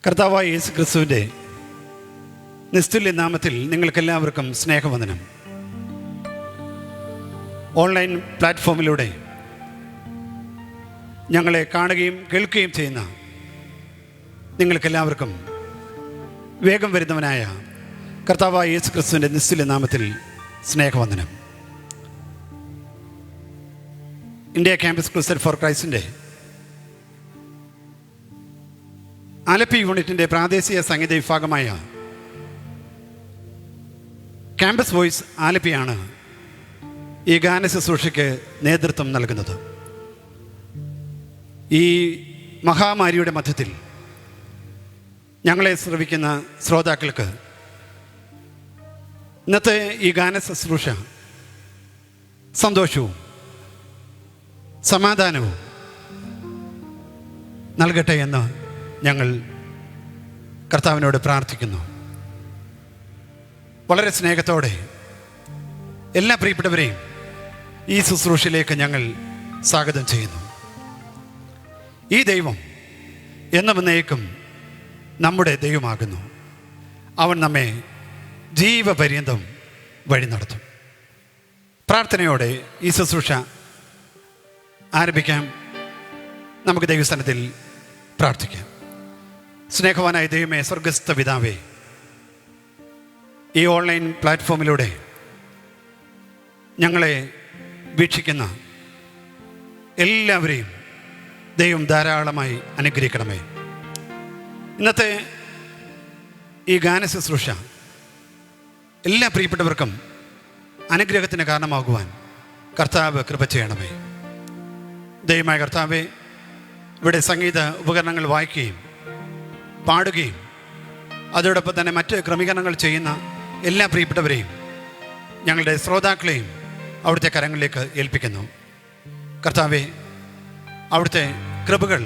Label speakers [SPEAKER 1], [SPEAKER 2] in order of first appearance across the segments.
[SPEAKER 1] കർത്താവായ യേശു ക്രിസ്തുവിൻ്റെ നിസ്തുല്യ നാമത്തിൽ നിങ്ങൾക്കെല്ലാവർക്കും സ്നേഹവന്ദനം. ഓൺലൈൻ പ്ലാറ്റ്ഫോമിലൂടെ ഞങ്ങളെ കാണുകയും കേൾക്കുകയും ചെയ്യുന്ന നിങ്ങൾക്കെല്ലാവർക്കും വേഗം വരുന്നവനായ കർത്താവായ യേശു ക്രിസ്തുവിൻ്റെ നിസ്തുല്യ നാമത്തിൽ സ്നേഹവന്ദനം. ഇന്ത്യ ക്യാമ്പസ് ക്രൂസൈഡ് ഫോർ ക്രൈസ്റ്റിൻ്റെ ആലപ്പി യൂണിറ്റിൻ്റെ പ്രാദേശിക സംഗീത വിഭാഗമായ ക്യാമ്പസ് വോയിസ് ആലപ്പിയാണ് ഈ ഗാന ശുശ്രൂഷയ്ക്ക് നേതൃത്വം നൽകുന്നത്. ഈ മഹാമാരിയുടെ മധ്യത്തിൽ ഞങ്ങളെ ശ്രവിക്കുന്ന ശ്രോതാക്കൾക്ക് ഇന്നത്തെ ഈ ഗാന ശുശ്രൂഷ സന്തോഷവും സമാധാനവും നൽകട്ടെ എന്ന് ഞങ്ങൾ കർത്താവിനോട് പ്രാർത്ഥിക്കുന്നു. വളരെ സ്നേഹത്തോടെ എല്ലാ പ്രിയപ്പെട്ടവരെയും ഈ ശുശ്രൂഷയിലേക്ക് ഞങ്ങൾ സ്വാഗതം ചെയ്യുന്നു. ഈ ദൈവം എന്നും എന്നേക്കും നമ്മുടെ ദൈവമാകുന്നു. അവൻ നമ്മെ ജീവപര്യന്തം വഴി നടത്തും. പ്രാർത്ഥനയോടെ ഈ ശുശ്രൂഷ ആരംഭിക്കാം. നമുക്ക് ദൈവസ്ഥാനത്തിൽ പ്രാർത്ഥിക്കാം. സ്നേഹവാനായ ദൈവമേ, സ്വർഗസ്ഥ പിതാവേ, ഈ ഓൺലൈൻ പ്ലാറ്റ്ഫോമിലൂടെ ഞങ്ങളെ വീക്ഷിക്കുന്ന എല്ലാവരെയും ദൈവം ധാരാളമായി അനുഗ്രഹിക്കണമേ. ഇന്നത്തെ ഈ ഗാന ശുശ്രൂഷ എല്ലാ പ്രിയപ്പെട്ടവർക്കും അനുഗ്രഹത്തിന് കാരണമാകുവാൻ കർത്താവ് കൃപ ചെയ്യണമേ. ദൈവമായ കർത്താവേ, ഇവിടെ സംഗീത ഉപകരണങ്ങൾ വായിക്കുകയും പാടുകയും അതോടൊപ്പം തന്നെ മറ്റ് ക്രമീകരണങ്ങൾ ചെയ്യുന്ന എല്ലാ പ്രിയപ്പെട്ടവരെയും ഞങ്ങളുടെ ശ്രോതാക്കളെയും അവിടുത്തെ കരങ്ങളിലേക്ക് ഏൽപ്പിക്കുന്നു. കർത്താവേ, അവിടുത്തെ കൃപകൾ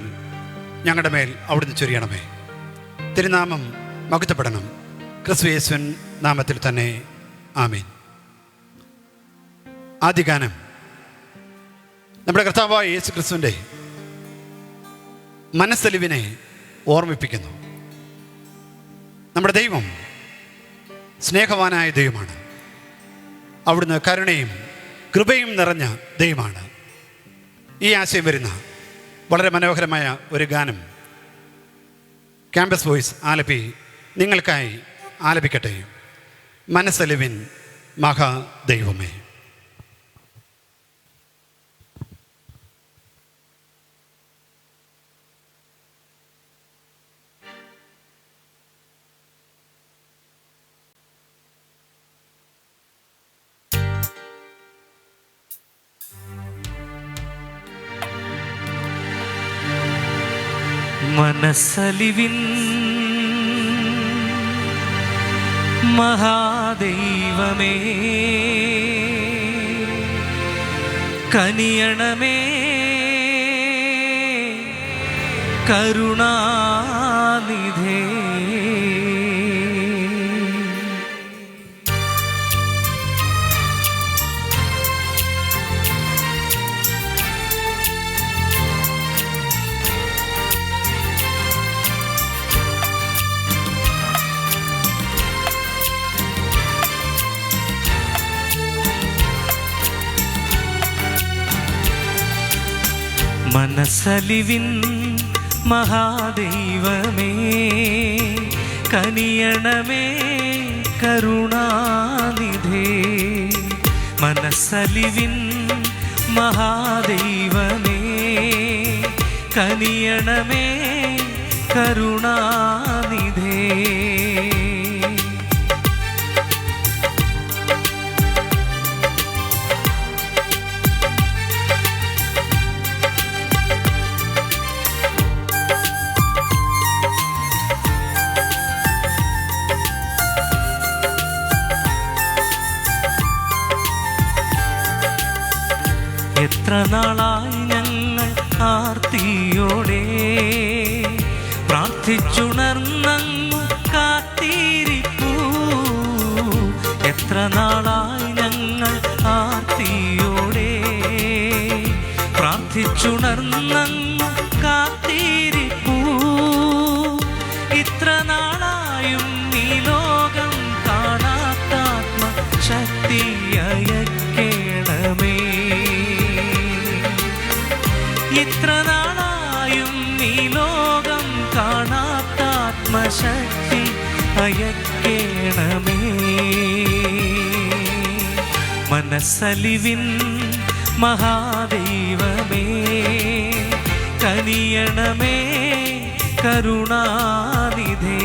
[SPEAKER 1] ഞങ്ങളുടെ മേൽ അവിടുന്ന് ചൊരിയണമേ. തിരുനാമം മഹത്വപ്പെടണം. ക്രിസ്തു യേശുവിൻ നാമത്തിൽ തന്നെ ആമേൻ. ആദ്യ ഗാനം നമ്മുടെ കർത്താവായ യേശു ക്രിസ്തുവിൻ്റെ മനസ്സലിവിനെ ഓർമ്മിപ്പിക്കുന്നു. നമ്മുടെ ദൈവം സ്നേഹവാനായ ദൈവമാണ്. അവിടുന്ന് കരുണയും കൃപയും നിറഞ്ഞ ദൈവമാണ്. ഈ ആശയം വരുന്ന വളരെ മനോഹരമായ ഒരു ഗാനം ക്യാമ്പസ് വോയിസ് ആലപ്പി നിങ്ങൾക്കായി ആലപിക്കട്ടെ. മനസ്സലിവിൻ മഹാദൈവമേ.
[SPEAKER 2] മനസ്സലിവിൻ മഹാദൈവമേ, കനിയണമേ കരുണാനിധേ. മനസ്സലിവിൻ മഹാദൈവമേ, കനിയണമേ കരുണാനിധേ. മനസ്സലിവിൻ മഹാദൈവമേ, കനിയണമേ കരുണാനിധേ. എത്ര നാളായി ഞങ്ങൾ ആർത്തിയോടെ പ്രാർത്ഥിച്ചുണർന്നങ്ങു കാത്തിരിപ്പൂ. എത്ര നാളായി ഞങ്ങൾ ആർത്തിയോടെ പ്രാർത്ഥിച്ചുണർന്നങ്ങു കാത്തിരിപ്പൂ. ഇത്ര നാളായും ഈ ലോകം കാണാത്ത ആത്മശക്തി അയക്കേണമേ. മനസ്സലിവിൻ മഹാദൈവമേ, കനിയണമേ കരുണാനിധേ.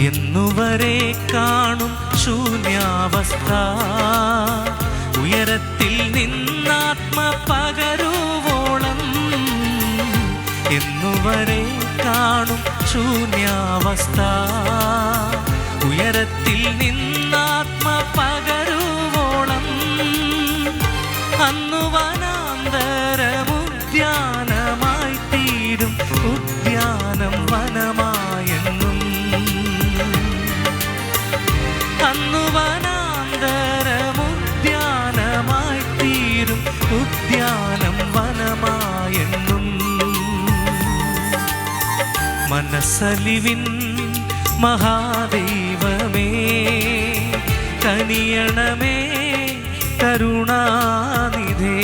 [SPEAKER 2] എന്നുവരെ കാണും ശൂന്യാവസ്ഥ, ഉയരത്തിൽ നിന്നാത്മ പകരുവോളം. എന്നുവരെ കാണും ശൂന്യാവസ്ഥ, ഉയരത്തിൽ നിന്നാത്മ പകരുവോളം. അന്നു വനാന്തരമുദ്യാനമായി തീരും, ഉദ്യാനം വനമായെന്നും. അന്നു വനാന്തരമുദ്യാനമായി തീരും, ഉദ്യാനം വനമായെന്നും. മനസ്സലിവിൻ മഹാദൈവമേ, കനിയണമേ കരുണാനിധേ.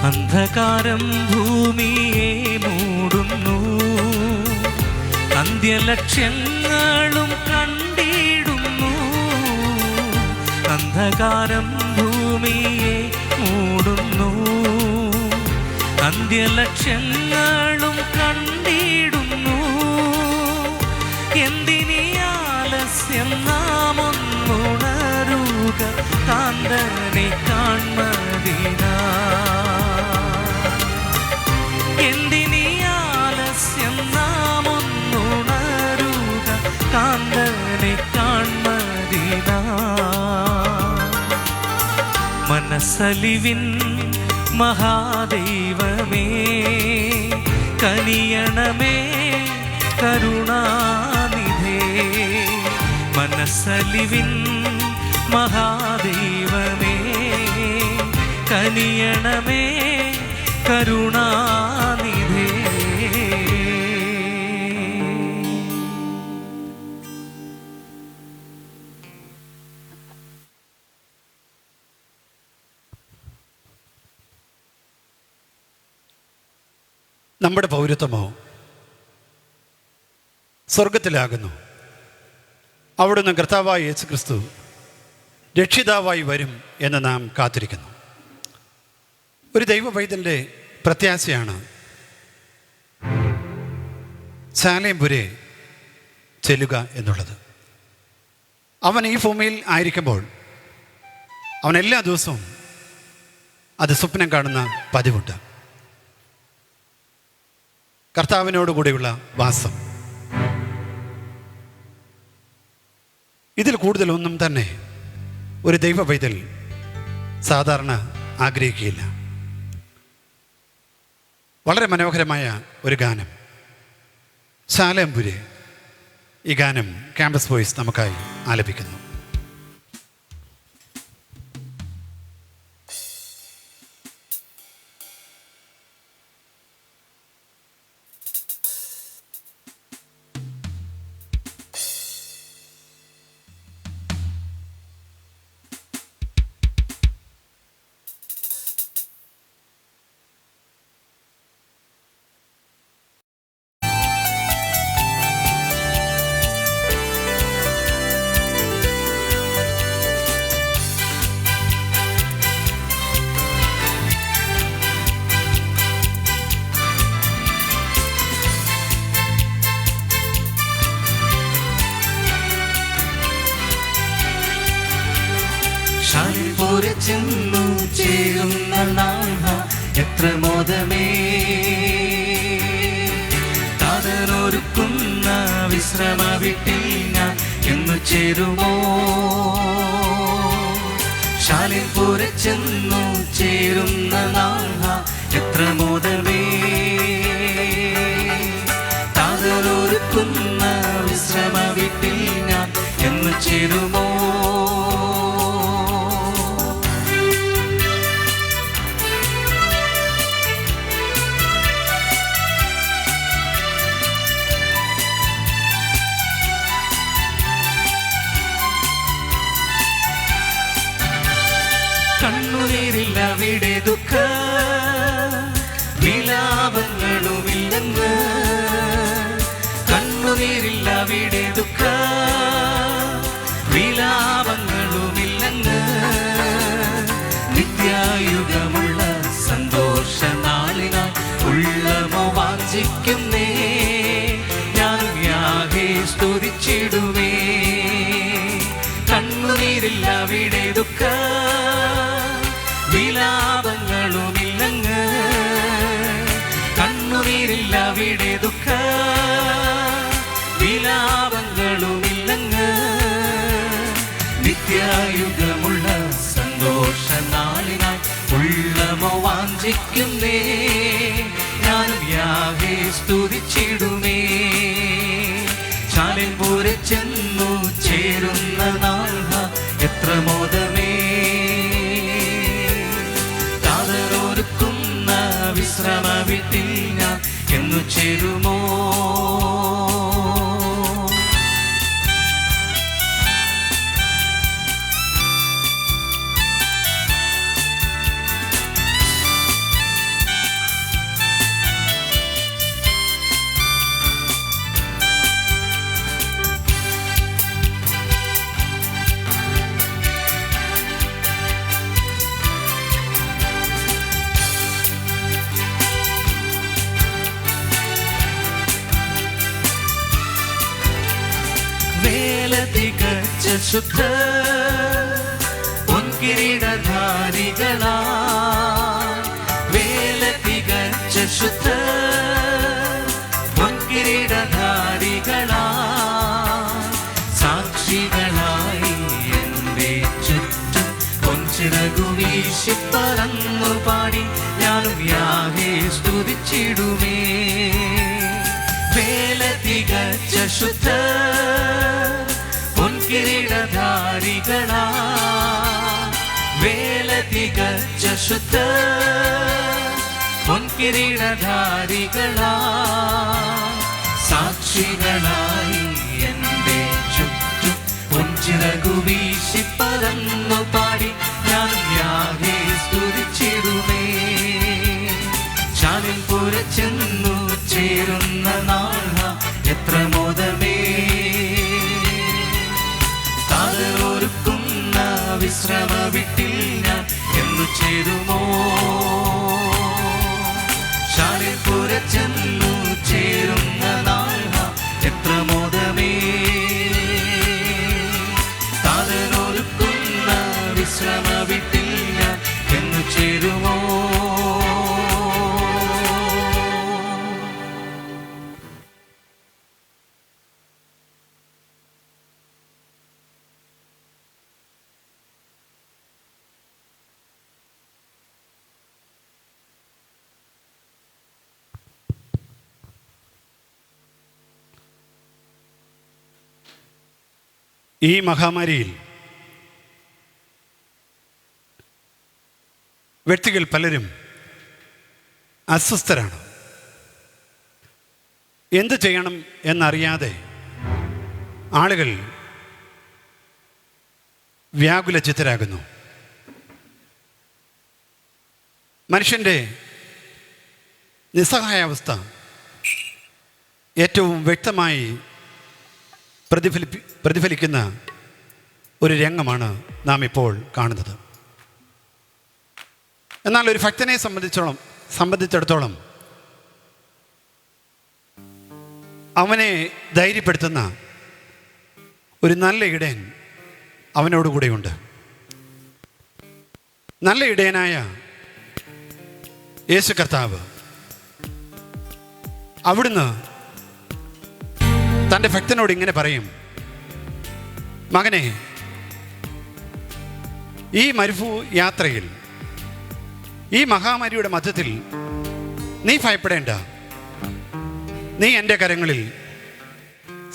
[SPEAKER 2] അന്ധകാരം ഭൂമിയെ മൂടുന്നു, അന്ത്യലക്ഷ്യങ്ങളും കണ്ടിടുന്നു. അന്ധകാരം ഭൂമിയെ മൂടുന്നു, അന്ത്യലക്ഷ്യങ്ങളും കണ്ടിടുന്നു. എന്തിനീ ആലസ്യം, നാം ഒന്നുണരുക, കാന്തനെ കാൺമതിനാ. എന്തിനീ ആലസ്യം, നാം ഒന്നുണരുക, കാന്തനെ കാൺമതിനാ. മനസ്സലിവിൻ മഹാദൈവമേ, കനിയണമേ കരുണാനിധേ. മനസ്സലിവിൻ മഹാദൈവമേ, കനിയണമേ കരുണാനിധേ.
[SPEAKER 1] നമ്മുടെ പൗരത്വമോ സ്വർഗത്തിലാകുന്നു. അവിടുന്ന് കർത്താവായ യേശുക്രിസ്തു രക്ഷിതാവായി വരും എന്ന് നാം കാത്തിരിക്കുന്നു. ഒരു ദൈവ പൈതലിൻ്റെ പ്രത്യാശയാണ് ശാലേംപുരെ ചെല്ലുക എന്നുള്ളത്. അവൻ ഈ ഭൂമിയിൽ ആയിരിക്കുമ്പോൾ അവൻ എല്ലാ ദിവസവും അത് സ്വപ്നം കാണുന്ന പതിവുണ്ട്. കർത്താവിനോടുകൂടിയുള്ള വാസം. ഇതിൽ കൂടുതലൊന്നും തന്നെ ഒരു ദൈവ പൈതൽ സാധാരണ ആഗ്രഹിക്കുകയില്ല. വളരെ മനോഹരമായ ഒരു ഗാനം, ശാലേംപുരെ. ഈ ഗാനം ക്യാമ്പസ് വോയിസ് നമുക്കായി ആലപിക്കുന്നു.
[SPEAKER 2] ശാലേംപുരെ ചെന്നു ചേരുന്ന നാൾ എത്ര മോദമേ. വിശ്രമ വീട്ടിൽ ഞാൻ എന്നു ചേരുമോ? ശാലിംപൂരെ ചെന്നു ചേരുന്ന നാൾ എത്ര മോദമേ. താതലൊരുക്കുന്ന വിശ്രമ വീട്ടിൽ ഞാൻ എന്നു ചേരുമോ? കണ്ണുനീരില്ല അവിടെ ദുഃഖ വിലാപങ്ങളുമില്ലെന്ന്. കണ്ണുനീരില്ല അവിടെ ദുഃഖ വിലാപങ്ങളുമില്ലെന്ന്. നിത്യായുഗമുള്ള സന്തോഷ നാളിനാൾ ഉള്ളമോ വാഞ്ചിക്കുന്നേ. ഞാനും യാഹേ സ്തുതിച്ചിടുമേ. കണ്ണുനീരില്ല അവിടെ ദുഃഖ വിലാപങ്ങളുമില്ലങ്ങ്. കണ്ണുനീരില്ല അവിടെ ദുഃഖ വിലാപങ്ങളുമില്ലങ്ങ്. നിത്യായുഗമുള്ള സന്തോഷ നാളിനായി ഉള്ളമോ വാഞ്ചിക്കുന്നേ. ഞാനും യാഹേ സ്തുതിച്ചിടുമേ. ശാലിംപൂരെ ചെന്നു ചേരുന്ന നാൾ എത്ര മോദമേ. താതലൊരുക്കുന്ന വിശ്രമ വീട്ടിൽ ഞാൻ എന്നു ചേരുമോ? തികച്ച ശുദ്ധ പൊൻകിരീടധാരികളാ. വേല തികച്ച ശുദ്ധ പൊൻകിരീടധാരികളാ. സാക്ഷികളായി എൻ്റെ ചുറ്റും പൊൻചിറകു വീശി പറന്നു പാടി ഞാനും യാഹേ സ്തുതിച്ചിടുമേ. വേല തികച്ച ശുദ്ധ പൊൻകിരീടധാരികളാ. വേല തികച്ച ശുദ്ധ പൊൻകിരീടധാരികളാ. സാക്ഷികളായി എൻ്റെ ചുറ്റും പൊൻചിറകു വീശി പറന്നു പാടി ഞാനും യാഹേ സ്തുതിച്ചിടുമേ. ശാലിംപൂരെ ചെന്നു ചേരുന്ന നാൾ എത്ര മോദമേ. താതലൊരുക്കുന്ന വിശ്രമ വീട്ടിൽ ഞാൻ എന്നു ചേരുമോ? ശാലിംപൂരെ ചെന്നു ചേരുന്ന നാൾ എത്ര മോദമേ. താതലൊരുക്കുന്ന വിശ്രമ വീട്ടിൽ ഞാൻ എന്നു ചേരുമോ?
[SPEAKER 1] ഈ മഹാമാരിയിൽ വ്യക്തികൾ പലരും അസ്വസ്ഥരാണ്. എന്ത് ചെയ്യണം എന്നറിയാതെ ആളുകൾ വ്യാകുലചിത്തരാകുന്നു. മനുഷ്യൻ്റെ നിസ്സഹായാവസ്ഥ ഏറ്റവും വ്യക്തമായി പ്രതിഫലിക്കുന്ന ഒരു രംഗമാണ് നാം ഇപ്പോൾ കാണുന്നത്. എന്നാൽ ഒരു ഭക്തനെ സംബന്ധിച്ചിടത്തോളം അവനെ ധൈര്യപ്പെടുത്തുന്ന ഒരു നല്ല ഇടയൻ അവനോടുകൂടെയുണ്ട്. നല്ല ഇടയനായ യേശു കർത്താവ് അവിടുന്ന് തൻ്റെ ഭക്തനോട് ഇങ്ങനെ പറയും, മകനെ, ഈ മരുഭൂ യാത്രയിൽ, ഈ മഹാമാരിയുടെ മധ്യത്തിൽ നീ ഭയപ്പെടേണ്ട. നീ എൻ്റെ കരങ്ങളിൽ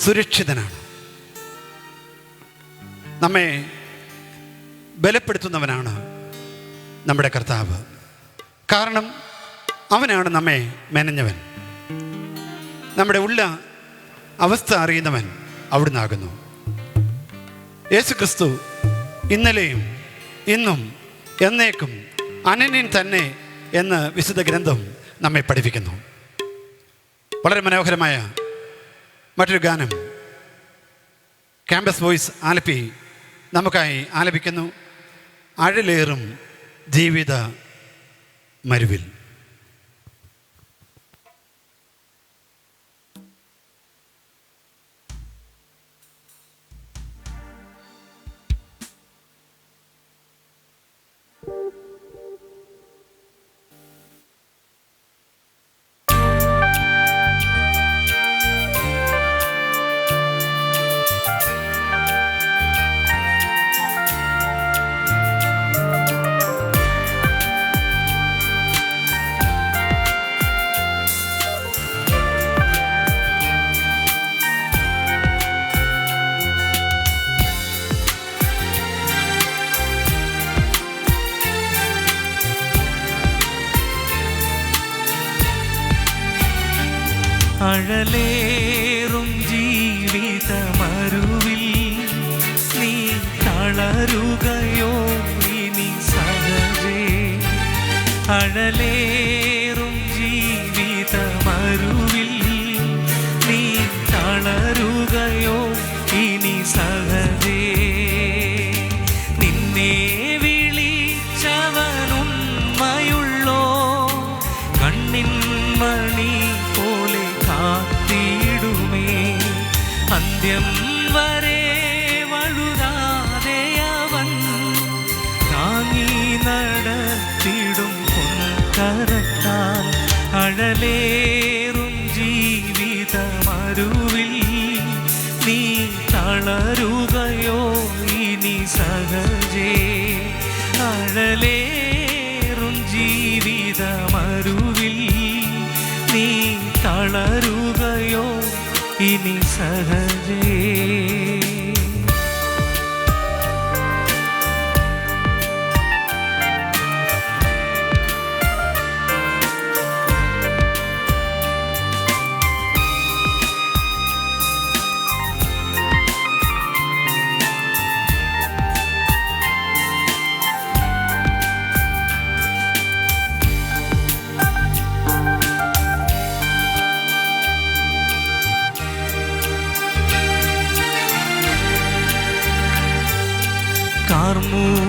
[SPEAKER 1] സുരക്ഷിതനാണ്. നമ്മെ ബലപ്പെടുത്തുന്നവനാണ് നമ്മുടെ കർത്താവ്. കാരണം അവനാണ് നമ്മെ മെനഞ്ഞവൻ. നമ്മുടെ ഉള്ള അവസ്ഥ അറിയുന്നവൻ അവിടുന്നാകുന്നു. യേശു ക്രിസ്തു ഇന്നലെയും ഇന്നും എന്നേക്കും അനന്യൻ തന്നെ എന്ന് വിശുദ്ധ ഗ്രന്ഥം നമ്മെ പഠിപ്പിക്കുന്നു. വളരെ മനോഹരമായ മറ്റൊരു ഗാനം ക്യാമ്പസ് വോയിസ് ആലപ്പി നമുക്കായി ആലപിക്കുന്നു. അഴലേറും ജീവിത മരുവിൽ.
[SPEAKER 2] അഴലേറും ജീവിതമരുവിൽ നീ തളരുകയോ ഇനി സഹജേ? അഴലേറും ജീവിതമരുവിൽ നീ തളരുകയോ ഇനി സഹജേ? നിന്നെ വിളിച്ചവനുണ്മയുള്ളോ, കണ്ണിൻ മണി പോലെ കാത്തിടുമേ. അന്ത്യം വരെ വഴുതാതെ അവൻ താങ്ങി നടത്തിടും പൊൻകരത്താൽ. അഴലേറും ജീവിതമരുവിൽ നീ തളരുകയോ ഇനി സഹജേ? അഴലേറും ജീവിതമരുവിൽ നീ തളരുകയോ ഇനി സഹജേ?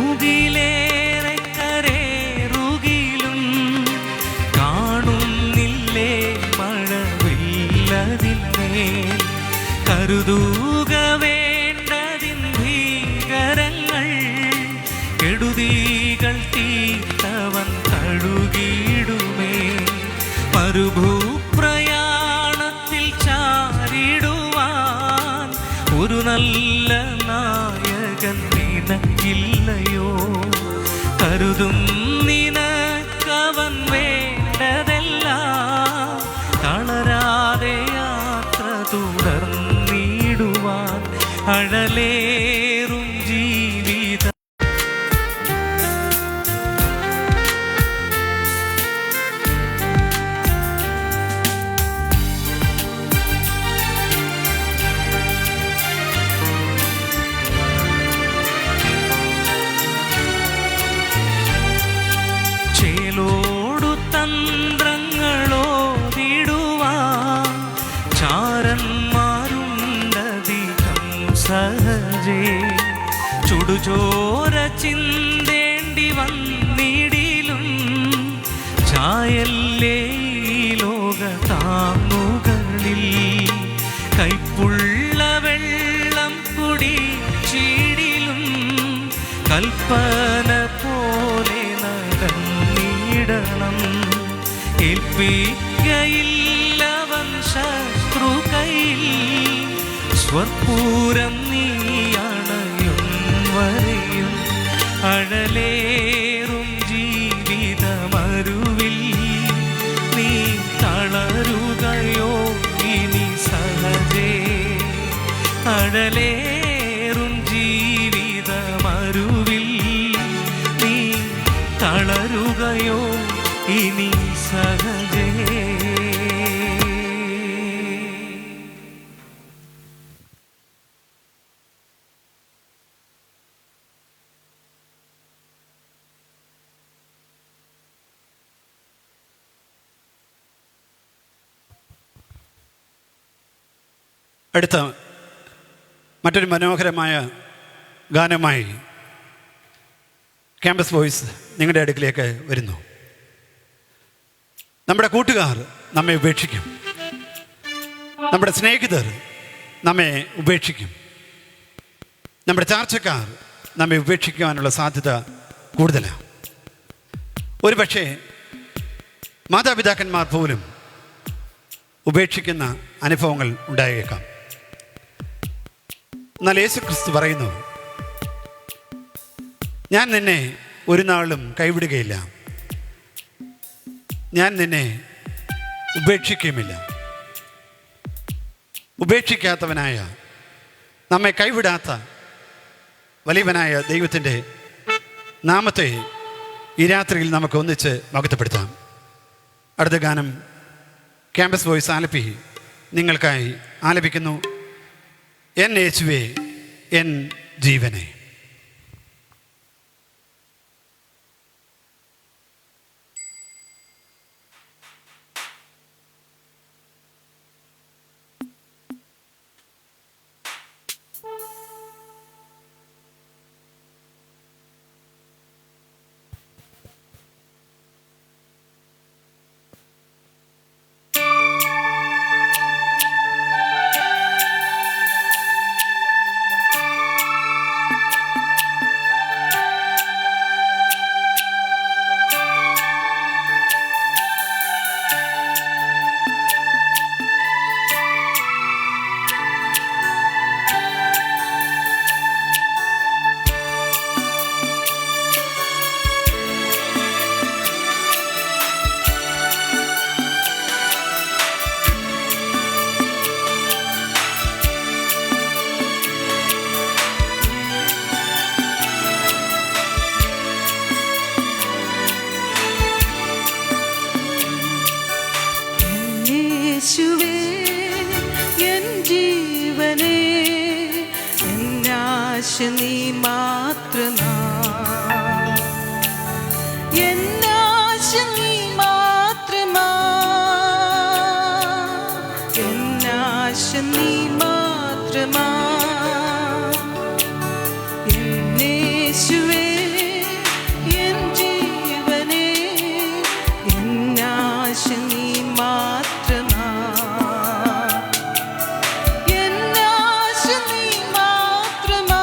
[SPEAKER 2] കാർമൂകിലേറെ കരേറുകിലും കാണുന്നില്ലേ മഴവില്ലതിന്മേൽ? കരുതുക വേണ്ടതിൻ ഭീകരങ്ങൾ, കെടുതികൾ തീർത്തവൻ കഴുകിടുമേ. മരുഭൂപ്രയാണത്തിൽ ചാരിടുവാൻ ഒരു നല്ല നായകൻ നിനക്കില്ലയോ? കരുതും നിനക്കവൻ വേണ്ടതെല്ലാം, തളരാതെ യാത്ര തുടർന്നിടുവാൻ. അഴലേറും ജീവിത ചേലോടു തന്ത്രങ്ങളോതിടുവാൻ ചാരന്മാരുണ്ടധികം സഹജേ. ചുടുചോര ചിന്തേണ്ടി വന്നിടിലും ചായല്ലേ ഈ ലോക താങ്ങുകളിൽ. കൈപ്പുള്ള വെള്ളം കുടിച്ചിടിലും കൽപ്പന പോലെ നടന്നിടണം. ഏൽപ്പിക്കയില്ലവൻ ശത്രു കയ്യിൽ, സ്വർപ്പൂരം നീയണയും വരെയും അഴലേറും ജീവിതമരുവിൽ നീ തളരുകയോ ഇനി സഹജേ? അഴലേറും ജീവിതമരുവിൽ നീ തളരുകയോ ഇനി സഹജേ?
[SPEAKER 1] അടുത്ത മറ്റൊരു മനോഹരമായ ഗാനമായി ക്യാമ്പസ് ബോയ്സ് നിങ്ങളുടെ അടുക്കിലേക്ക് വരുന്നു. നമ്മുടെ കൂട്ടുകാർ നമ്മെ ഉപേക്ഷിക്കും, നമ്മുടെ സ്നേഹിതർ നമ്മെ ഉപേക്ഷിക്കും, നമ്മുടെ ചാർച്ചക്കാർ നമ്മെ ഉപേക്ഷിക്കുവാനുള്ള സാധ്യത കൂടുതലാണ്. ഒരുപക്ഷെ മാതാപിതാക്കന്മാർ പോലും ഉപേക്ഷിക്കുന്ന അനുഭവങ്ങൾ ഉണ്ടായേക്കാം. എന്നാൽ യേശു ക്രിസ്തു പറയുന്നു, ഞാൻ നിന്നെ ഒരു നാളും കൈവിടുകയില്ല, ഞാൻ നിന്നെ ഉപേക്ഷിക്കുകയുമില്ല. ഉപേക്ഷിക്കാത്തവനായ, നമ്മെ കൈവിടാത്ത വലിയവനായ ദൈവത്തിൻ്റെ നാമത്തെ ഈ രാത്രിയിൽ നമുക്ക് ഒന്നിച്ച് മഹത്വപ്പെടുത്താം. അടുത്ത ഗാനം ക്യാമ്പസ് ബോയ്സ് ആലപ്പി നിങ്ങൾക്കായി ആലപിക്കുന്നു. എൻ യേശുവേ എൻ ജീവനെ.
[SPEAKER 3] യേശുവേ എൻ ജീവനേ, എന്നാശ നീ മാത്രമാ, എന്നാശ നീ മാത്രമാ, എന്നാശ നീ മാത്രമാ. യേശുവേ എൻ ജീവനേ, എന്നാശ നീ മാത്രമാ, എന്നാശ നീ മാത്രമാ,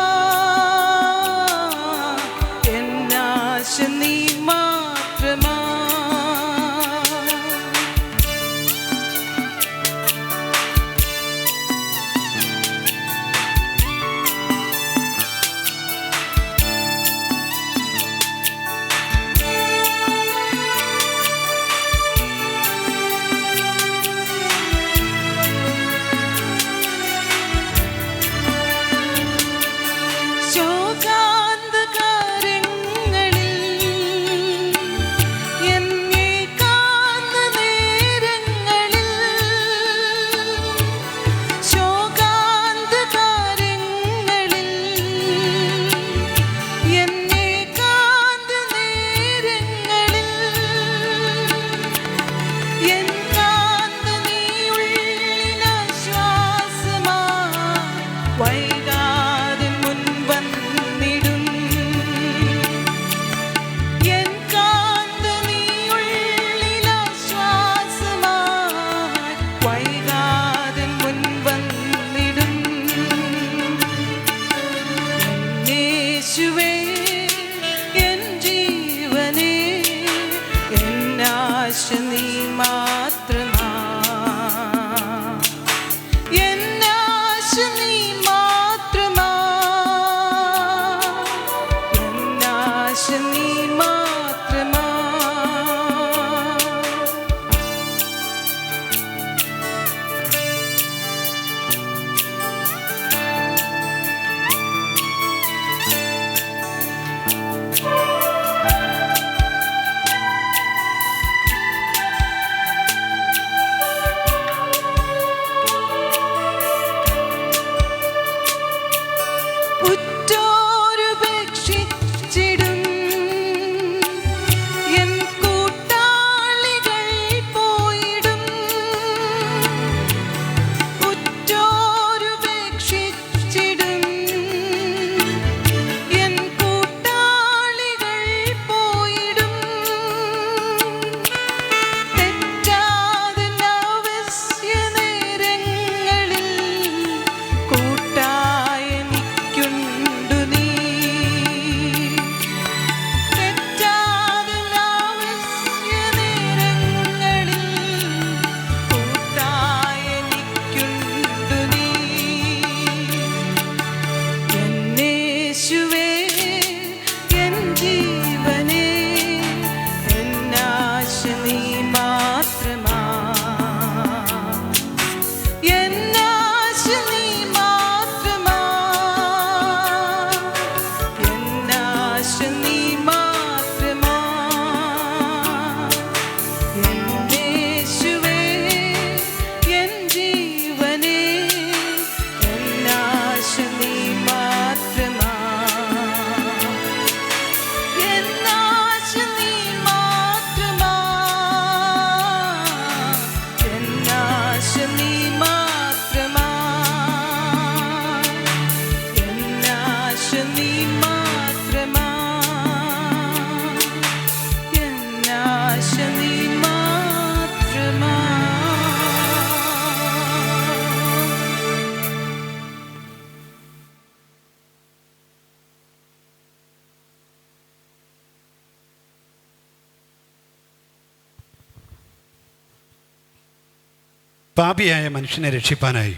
[SPEAKER 1] പാപിയായ മനുഷ്യനെ രക്ഷിപ്പാനായി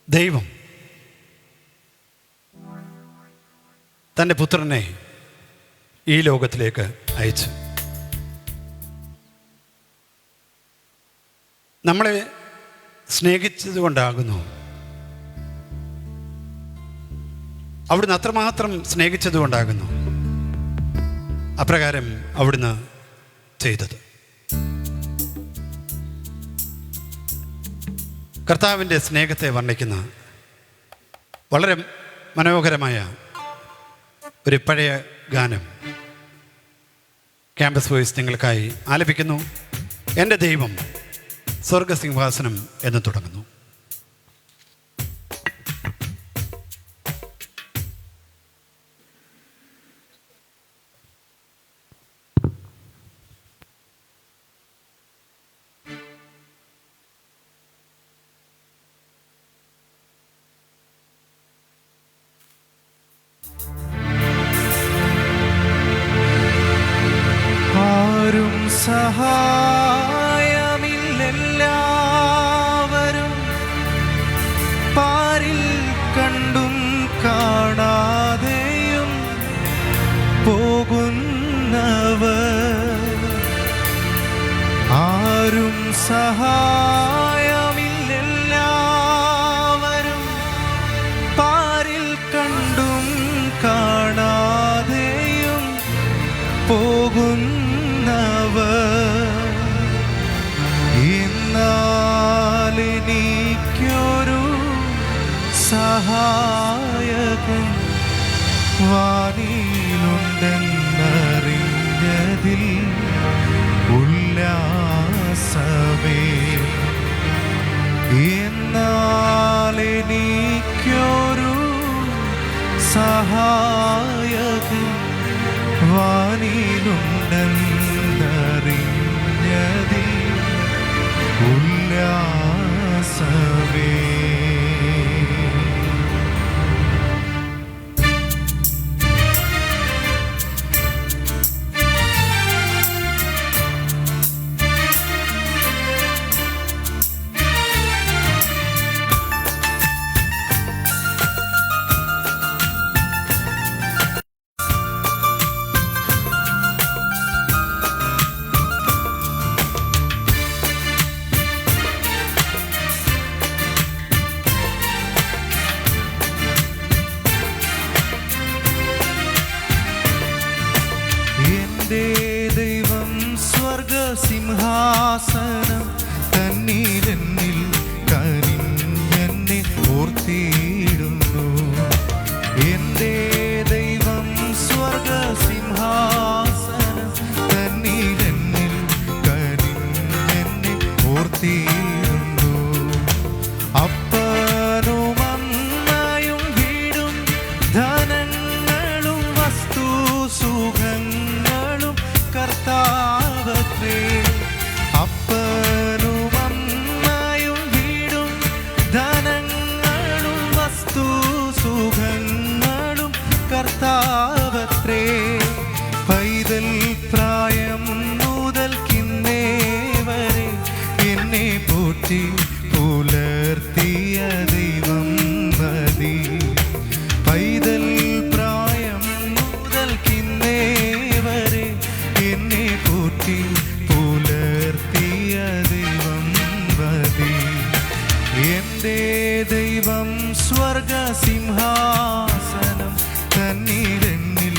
[SPEAKER 1] ദൈവം തൻ്റെ പുത്രനെ ഈ ലോകത്തിലേക്ക് അയച്ചു. നമ്മളെ സ്നേഹിച്ചതുകൊണ്ടാകുന്നു, അവിടുന്ന് അത്രമാത്രം സ്നേഹിച്ചതുകൊണ്ടാകുന്നു അപ്രകാരം അവിടുന്ന് ചെയ്തത്. കർത്താവിൻ്റെ സ്നേഹത്തെ വർണ്ണിക്കുന്ന വളരെ മനോഹരമായ ഒരു പഴയ ഗാനം ക്യാമ്പസ് വോയിസ് നിങ്ങൾക്കായി ആലപിക്കുന്നു. എൻ്റെ ദൈവം സ്വർഗസിംഹാസനം എന്ന് തുടങ്ങുന്നു.
[SPEAKER 2] ആരും സഹായമില്ലെല്ലാവരും പാരിൽ കണ്ടും കാണാതെയും പോകുന്നവർ. ആരും സഹായമില്ലെല്ലാവരും പാരിൽ കണ്ടും കാണാതെയും പോകുന്നവർ. എന്നാലെനിക്കൊരു സഹായകൻ വാനിലുണ്ടെന്നറിഞ്ഞതിൽ ഉല്ലാസമേ. എന്നാലെനിക്കൊരു സഹായകൻ വാനിലുണ്ടെന്നറിഞ്ഞതിൽ ഉല്ലാസമേ. ദൈവം സ്വർഗസിംഹാസനം തന്നിലെന്നിൽ കനിഞ്ഞെന്നെ ഓർത്തിയിടുന്നു. എൻ്റെ ദൈവം സ്വർഗസിംഹാസനം തന്നിലെന്നിൽ കനിഞ്ഞെന്നെ ഓർത്തിയിടുന്നു. അപ്പനും അമ്മയും വീടും ധനങ്ങളും വസ്തു സുഖങ്ങളും കർത്താവത്രേ. അപ്പനും അമ്മയും വീടും ധനങ്ങളും വസ്തു സുഖങ്ങളും കർത്താവത്രേ. പൈതൽ പ്രായം മുതൽക്കിന്നേ വരെ എന്നെ പോറ്റി പുലർത്തിയ ദൈവം മതി. പൈതൽ പ്രായം മുതൽക്കിന്നേ വരെ എന്നെ പോറ്റി പുലർത്തിയ ദൈവം മതി. എൻ്റെ ദൈവം സ്വർഗസിംഹാസനം തന്നിലെന്നിൽ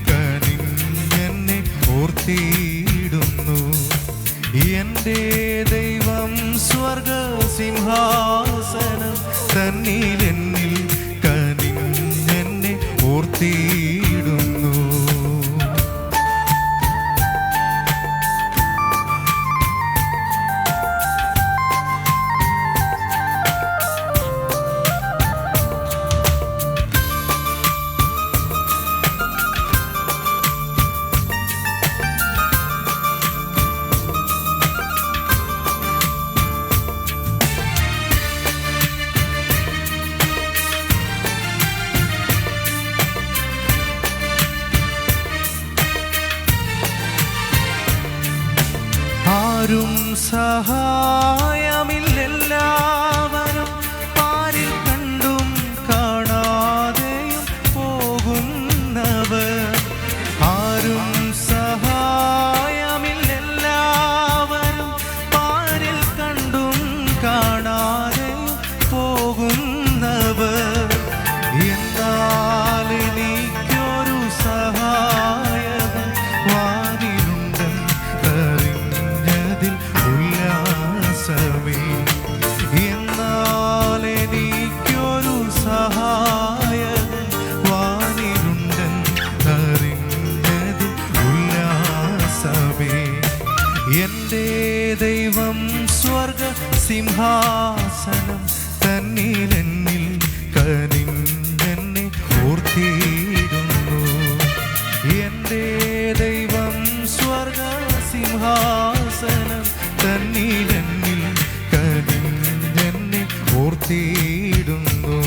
[SPEAKER 2] കനിഞ്ഞെന്നെ ഓർത്തിയിടുന്നു. എൻ്റെ ദൈവം സ്വർഗസിംഹാസനം തന്നിലെന്നിൽ കനിഞ്ഞെന്നെ ഓർത്തിയിടുന്നു. ആരും സഹായമില്ലെല്ലാവരും പാരിൽ കണ്ടും കാണാതെയും പോകുന്നവർ. ആരും സഹായമില്ലെല്ലാവരും പാരിൽ കണ്ടും കാണാതെയും പോകുന്നവർ. എന്നാൽ എനിക്കൊരു സഹായകൻ വാനിലുണ്ടെന്നറിഞ്ഞതിൽ ഉല്ലാസമേ. എന്നാൽ എനിക്കൊരു സഹായകൻ വാനിലുണ്ടെന്നറിഞ്ഞതിൽ ഉല്ലാസമേ. എൻ്റെ ദൈവം സ്വർഗ സിംഹാസനം തന്നിലെന്നിൽ കനിഞ്ഞെന്നെ ഓർത്തിടുന്നു. എൻ്റെ ദൈവം സ്വർഗ സിംഹാസനം തന്നിലെന്നിൽ കനിഞ്ഞെന്നെ ഓർത്തിടുന്നു.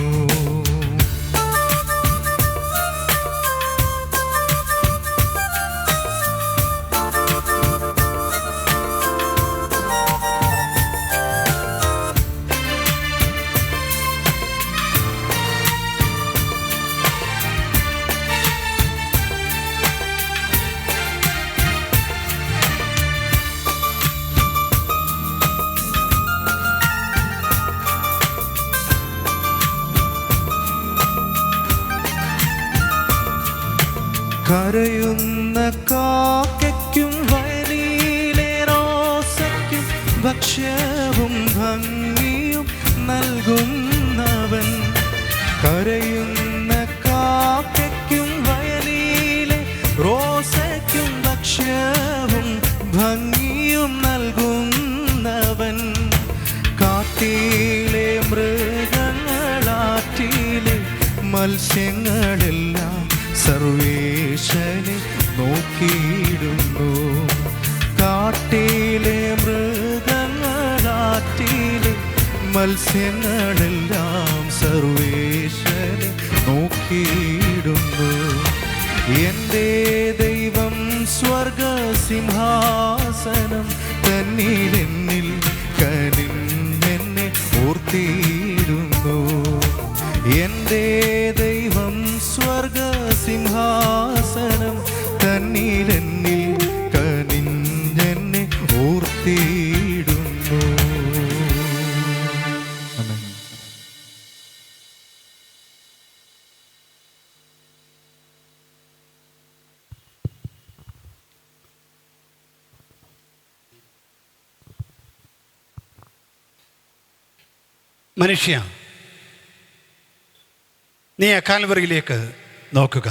[SPEAKER 2] കരയുന്ന കാക്കയ്ക്കും വയലിലെ റോസയ്ക്കും ഭക്ഷ്യവും ഭംഗിയും നൽകുന്നവൻ. കരയുന്ന കാക്കയ്ക്കും വയലിലെ റോസയ്ക്കും ഭക്ഷ്യവും ഭംഗിയും നൽകുന്നവൻ. കാട്ടിലെ മൃഗങ്ങളാറ്റിലെ മത്സ്യങ്ങളെല്ലാം സർവേശനെ നോക്കിയിടുന്നു. കാട്ടിലെ മൃഗങ്ങളാറ്റിലെ മത്സ്യങ്ങളെല്ലാം സർവേശനെ നോക്കിയിടുന്നു. എൻ്റെ ദൈവം സ്വർഗ സിംഹാസനം തന്നിലെന്നിൽ കനിഞ്ഞെന്നെ ഓർത്തിടുന്നു. എൻ്റെ ദൈവം സ്വർഗ സിംഹാസനം തന്നിലെന്നിൽ കനിഞ്ഞെന്നെ ഓർത്തിടുന്നു.
[SPEAKER 1] മനുഷ്യ, നീ ആ കാൽവറിയിലേക്ക് നോക്കുക.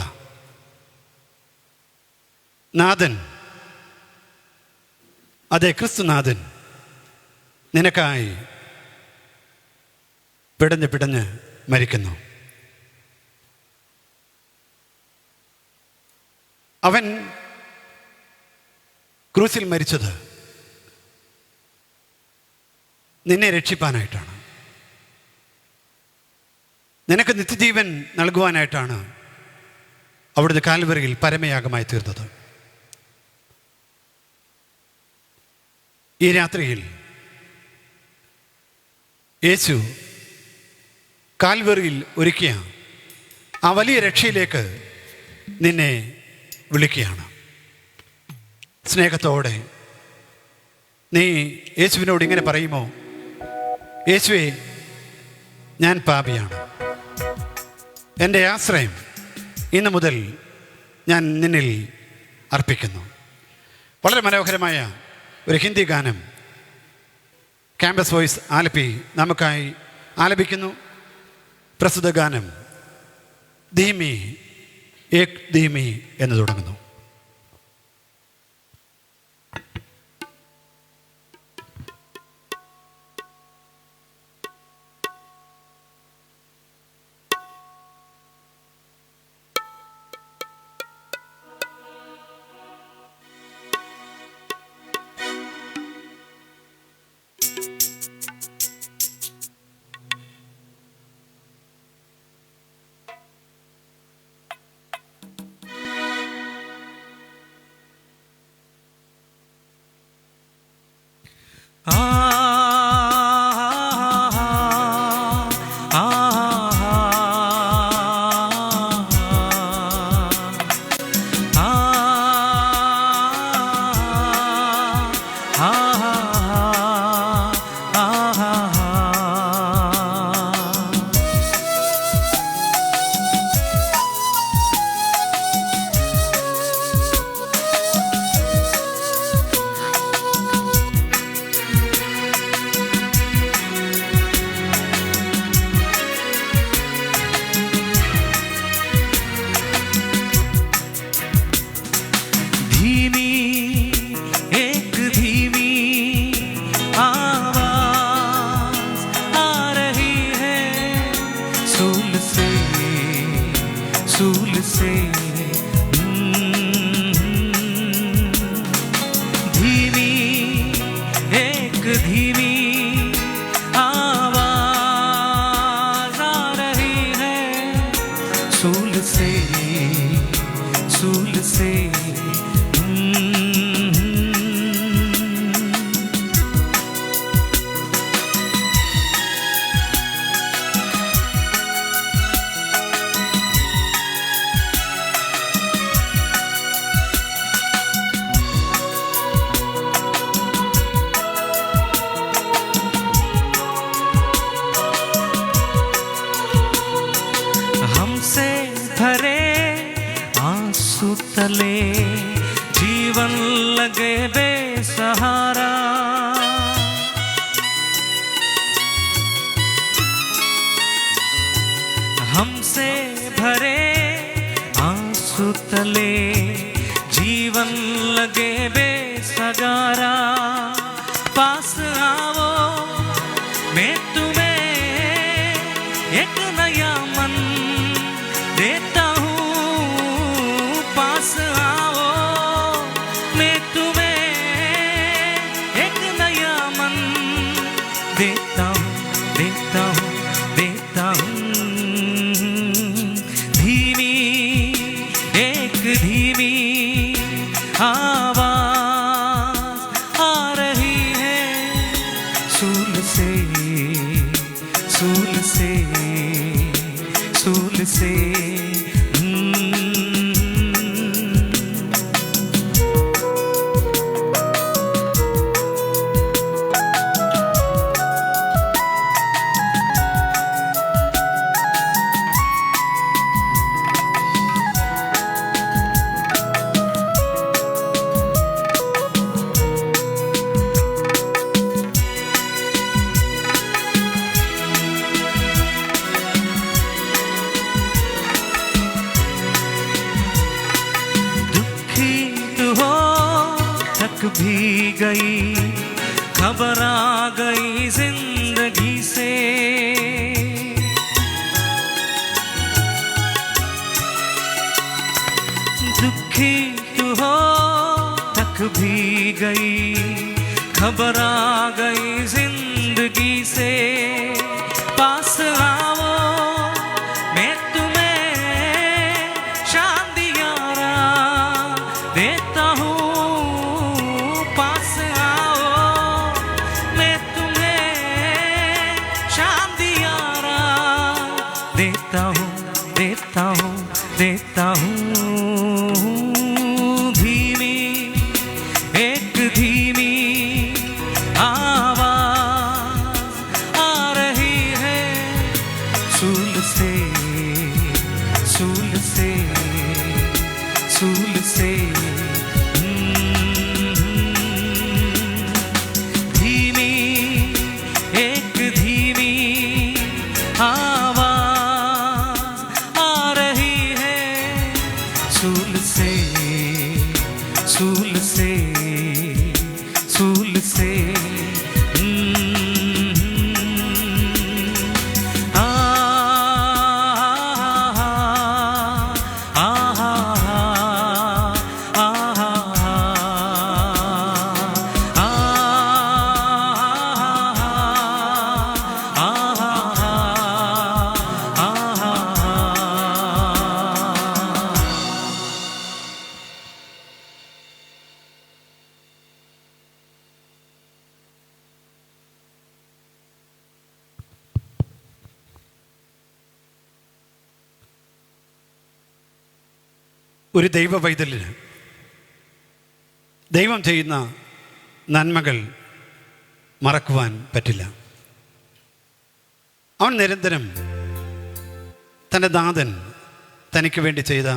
[SPEAKER 1] നാഥൻ, അതെ ക്രിസ്തുനാഥൻ നിനക്കായി പിടഞ്ഞ് മരിക്കുന്നു. അവൻ ക്രൂസിൽ മരിച്ചത് നിന്നെ രക്ഷിപ്പാനായിട്ടാണ്, നിനക്ക് നിത്യജീവൻ നൽകുവാനായിട്ടാണ് അവിടുന്ന് കാൽവറിയിൽ പരമയാഗമായി തീർന്നത്. ഈ രാത്രിയിൽ യേശു കാൽവറിയിൽ ഒരുക്കിയ ആ വലിയ രക്ഷയിലേക്ക് നിന്നെ വിളിക്കുകയാണ്. സ്നേഹത്തോടെ നീ യേശുവിനോട് ഇങ്ങനെ പറയുമോ? യേശുവേ, ഞാൻ പാപിയാണ്, എൻ്റെ ആശ്രയം ഇന്നു മുതൽ ഞാൻ നിന്നിൽ അർപ്പിക്കുന്നു. വളരെ മനോഹരമായ ഒരു ഹിന്ദി ഗാനം ക്യാമ്പസ് വോയിസ് ആലപ്പി നമുക്കായി ആലപിക്കുന്നു. പ്രസ്തുത ഗാനം ധീമി ഏക് ധീമി എന്ന് തുടങ്ങുന്നു.
[SPEAKER 2] हमसे भरे आंसू तले जीवन लगे बेसहारा, हमसे भरे आंसू तले जीवन लगे बेसहारा। पास आओ मैं तुम्हें एक नया मन देता हूँ, पास आओ मैं तुम्हें एक नया मन देता हूँ, देता हूँ, देता हूँ। धीमी एक धीमी आवाज आ रही है सूल से, सूल से, सूल से। भी गई खबर आ गई जिंदगी से, दुखी तू हो थक भी गई खबर आ गई जिंदगी से। पास आओ मैं तुम्हें शांतियारा देता हूँ, देता हूँ, देता हूँ, देता हूँ। धीमी एक धीमी आवाज आ रही है सूल से, सूल से, सूल से। धीमी एक धीमी सूल से, सूल से, सूल से।
[SPEAKER 1] ഒരു ദൈവ പൈതലിന് ദൈവം ചെയ്യുന്ന നന്മകൾ മറക്കുവാൻ പറ്റില്ല. അവൻ നിരന്തരം തൻ്റെ നാഥൻ തനിക്ക് വേണ്ടി ചെയ്ത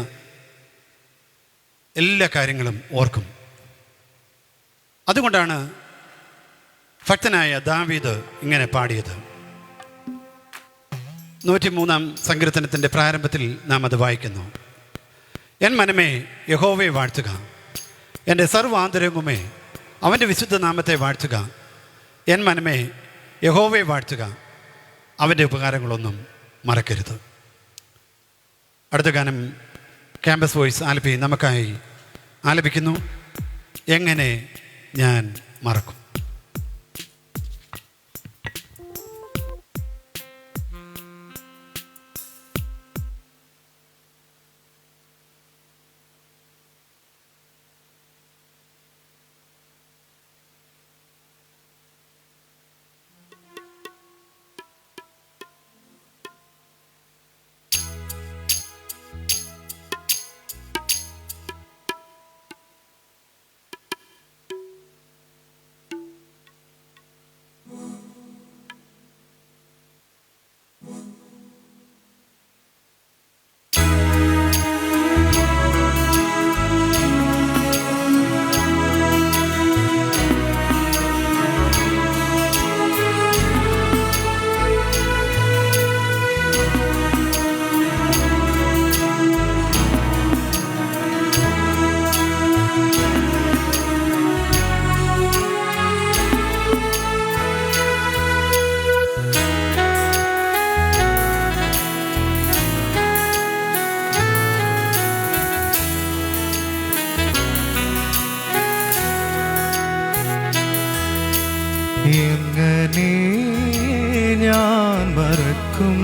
[SPEAKER 1] എല്ലാ കാര്യങ്ങളും ഓർക്കും. അതുകൊണ്ടാണ് ഭക്തനായ ദാവീദ് ഇങ്ങനെ പാടിയത്. 103-ാം സങ്കീർത്തനത്തിൻ്റെ പ്രാരംഭത്തിൽ നാം അത് വായിക്കുന്നു. എൻ മനമേ യഹോവയെ വാഴ്ത്തുക, എൻ്റെ സർവാന്തരംഗമേ അവൻ്റെ വിശുദ്ധ നാമത്തെ വാഴ്ത്തുക. എൻ മനമേ യഹോവയെ വാഴ്ത്തുക, അവൻ്റെ ഉപകാരങ്ങളൊന്നും മറക്കരുത്. അടുത്ത ഗാനം ക്യാമ്പസ് വോയിസ് ആലപ്പി നമുക്കായി ആലപിക്കുന്നു. എങ്ങനെ ഞാൻ മറക്കും.
[SPEAKER 2] എങ്ങനെ ഞാൻ മറക്കും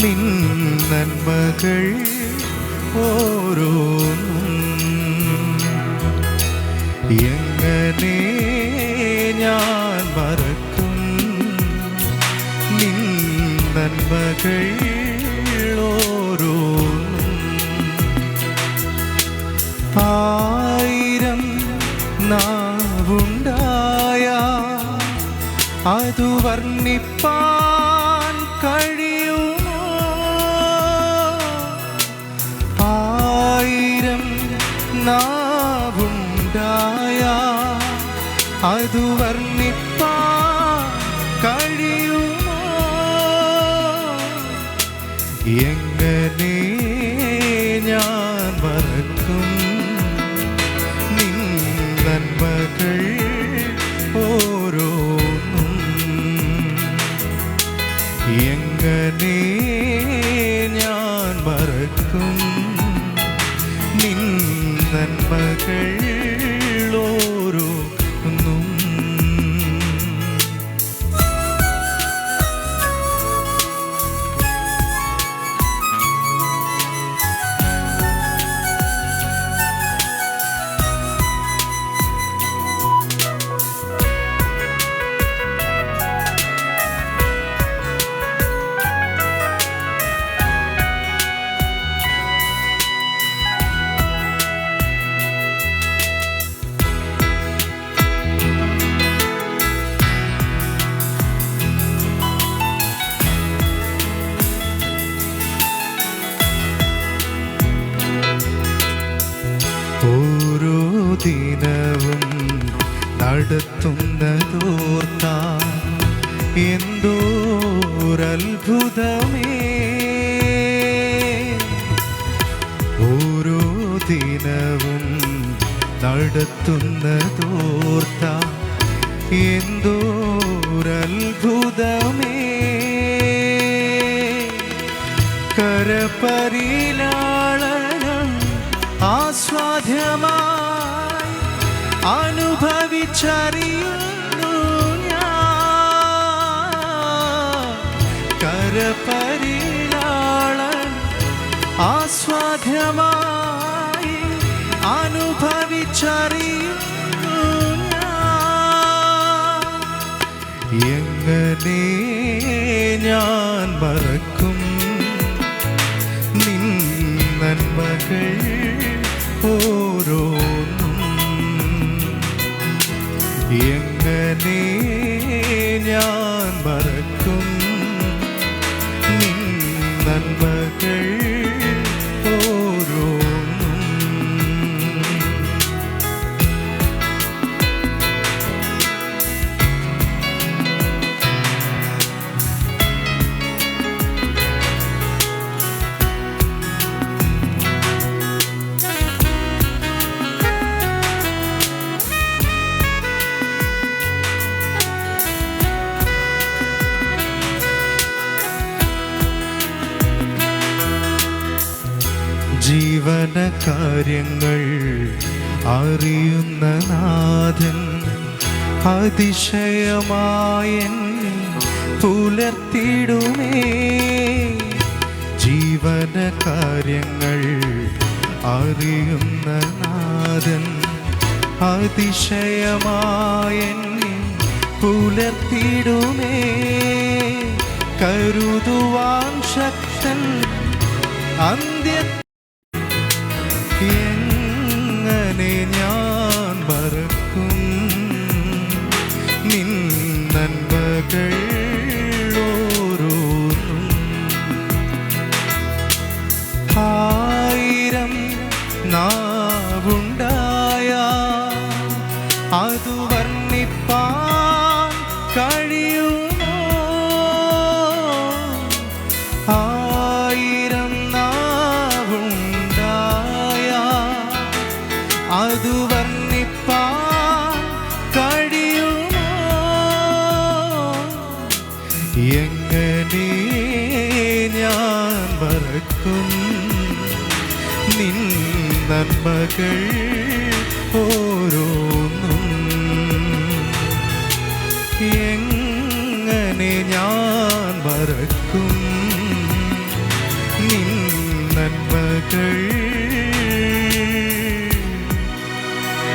[SPEAKER 2] നിൻ നന്മകൾ ഓരോന്നും. എങ്ങനെ ഞാൻ മറക്കും നിൻ നന്മകൾ ഓരോന്നും. ആയിരം നാവുണ്ടായ അതു വർണ്ണിപ്പാൻ കഴിയുമോ? ആയിരം നാവുണ്ടായ അതു വർണ്ണിപ്പാൻ കഴിയുമോ? എങ്ങനെ ഞാൻ മറക്കും നിൻ നന്മകൾ ഓരോന്നും. എങ്ങനെ ഞാൻ മറക്കും നിൻ നന്മകൾ ഓരോന്നും. ഓരോ ദിനവും നടത്തുന്നതോർത്താൽ എന്തോരത്ഭുതമേ. ഓരോ ദിനവും നടത്തുന്നതോർത്താൽ എന്തോരത്ഭുതമേ. കരപരിലാളനം ആസ്വാദ്യമായി അനുഭവിച്ചറിയുന്നു ഞാൻ. കരപരിലാളൻ ആസ്വാദ്യമായി അനുഭവിച്ചറിയുന്നു ഞാൻ. എങ്ങനെ ഞാൻ മറക്കും നിൻ നന്മകൾ
[SPEAKER 4] നന്മകൾ ഓരോന്നും എങ്ങനെ ഞാൻ മറക്കും നിൻ നന്മകൾ ഓരോന്നും. ജീവന കാര്യങ്ങൾ അറിയുന്ന നാഥൻ അതിശയമായൻ പുലർത്തിടുമേ. ജീവന കാര്യങ്ങൾ അറിയുന്ന നാഥൻ അതിശയമായൻ പുലർത്തിടുമേ. കരുതുവാൻ ശക്തൻ അന്ത്യ എങ്ങനെ ഞാൻ മറക്കും നിൻ നന്മകൾ ഓരോന്നും. ആയിരം നാവുണ്ടായ അതു വർണ്ണിപ്പാൻ കഴിയുമോ? ആയിരം നാവുണ്ടായ അതു വർണ്ണിപ്പാൻ കഴിയുമോ? എങ്ങനെ ഞാൻ മറക്കും നിൻ നന്മകൾ ഓരോന്നും. എങ്ങനെ ഞാൻ മറക്കും നിൻ നന്മകൾ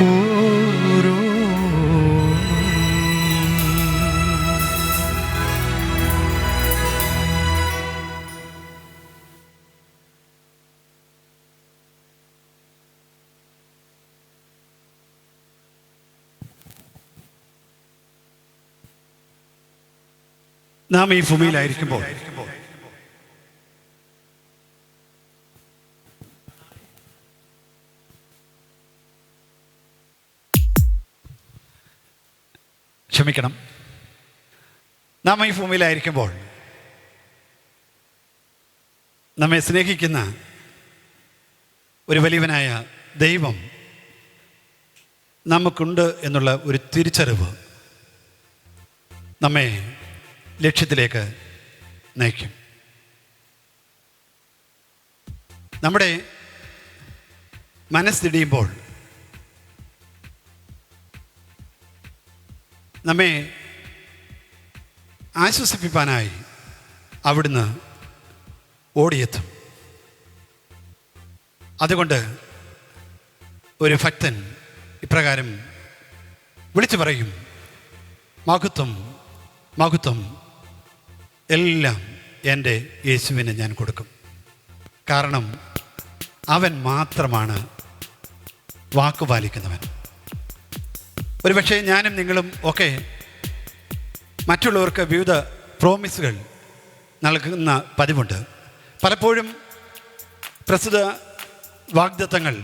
[SPEAKER 4] ഓരോന്നും.
[SPEAKER 1] നാം ഈ ഭൂമിയിലായിരിക്കുമ്പോൾ ക്ഷമിക്കണം, നാം ഈ ഭൂമിയിലായിരിക്കുമ്പോൾ നമ്മെ സ്നേഹിക്കുന്ന ഒരു വലിയവനായ ദൈവം നമുക്കുണ്ട് എന്നുള്ള ഒരു തിരിച്ചറിവ് നമ്മെ ലക്ഷ്യത്തിലേക്ക് നയിക്കും. നമ്മുടെ മനസ്സിടിയുമ്പോൾ നമ്മെ ആശ്വസിപ്പിക്കാനായി അവിടുന്ന് ഓടിയെത്തും. അതുകൊണ്ട് ഒരു ഭക്തൻ ഇപ്രകാരം വിളിച്ചു പറയും, മഹത്വം മഹത്വം എല്ലാം എൻ്റെ യേശുവിന് ഞാൻ കൊടുക്കും. കാരണം അവൻ മാത്രമാണ് വാക്കുപാലിക്കുന്നവൻ. ഒരുപക്ഷെ ഞാനും നിങ്ങളും ഒക്കെ മറ്റുള്ളവർക്ക് വിവിധ പ്രോമിസുകൾ നൽകുന്ന പതിവുണ്ട്. പലപ്പോഴും പ്രസ്തുത വാഗ്ദത്തങ്ങൾ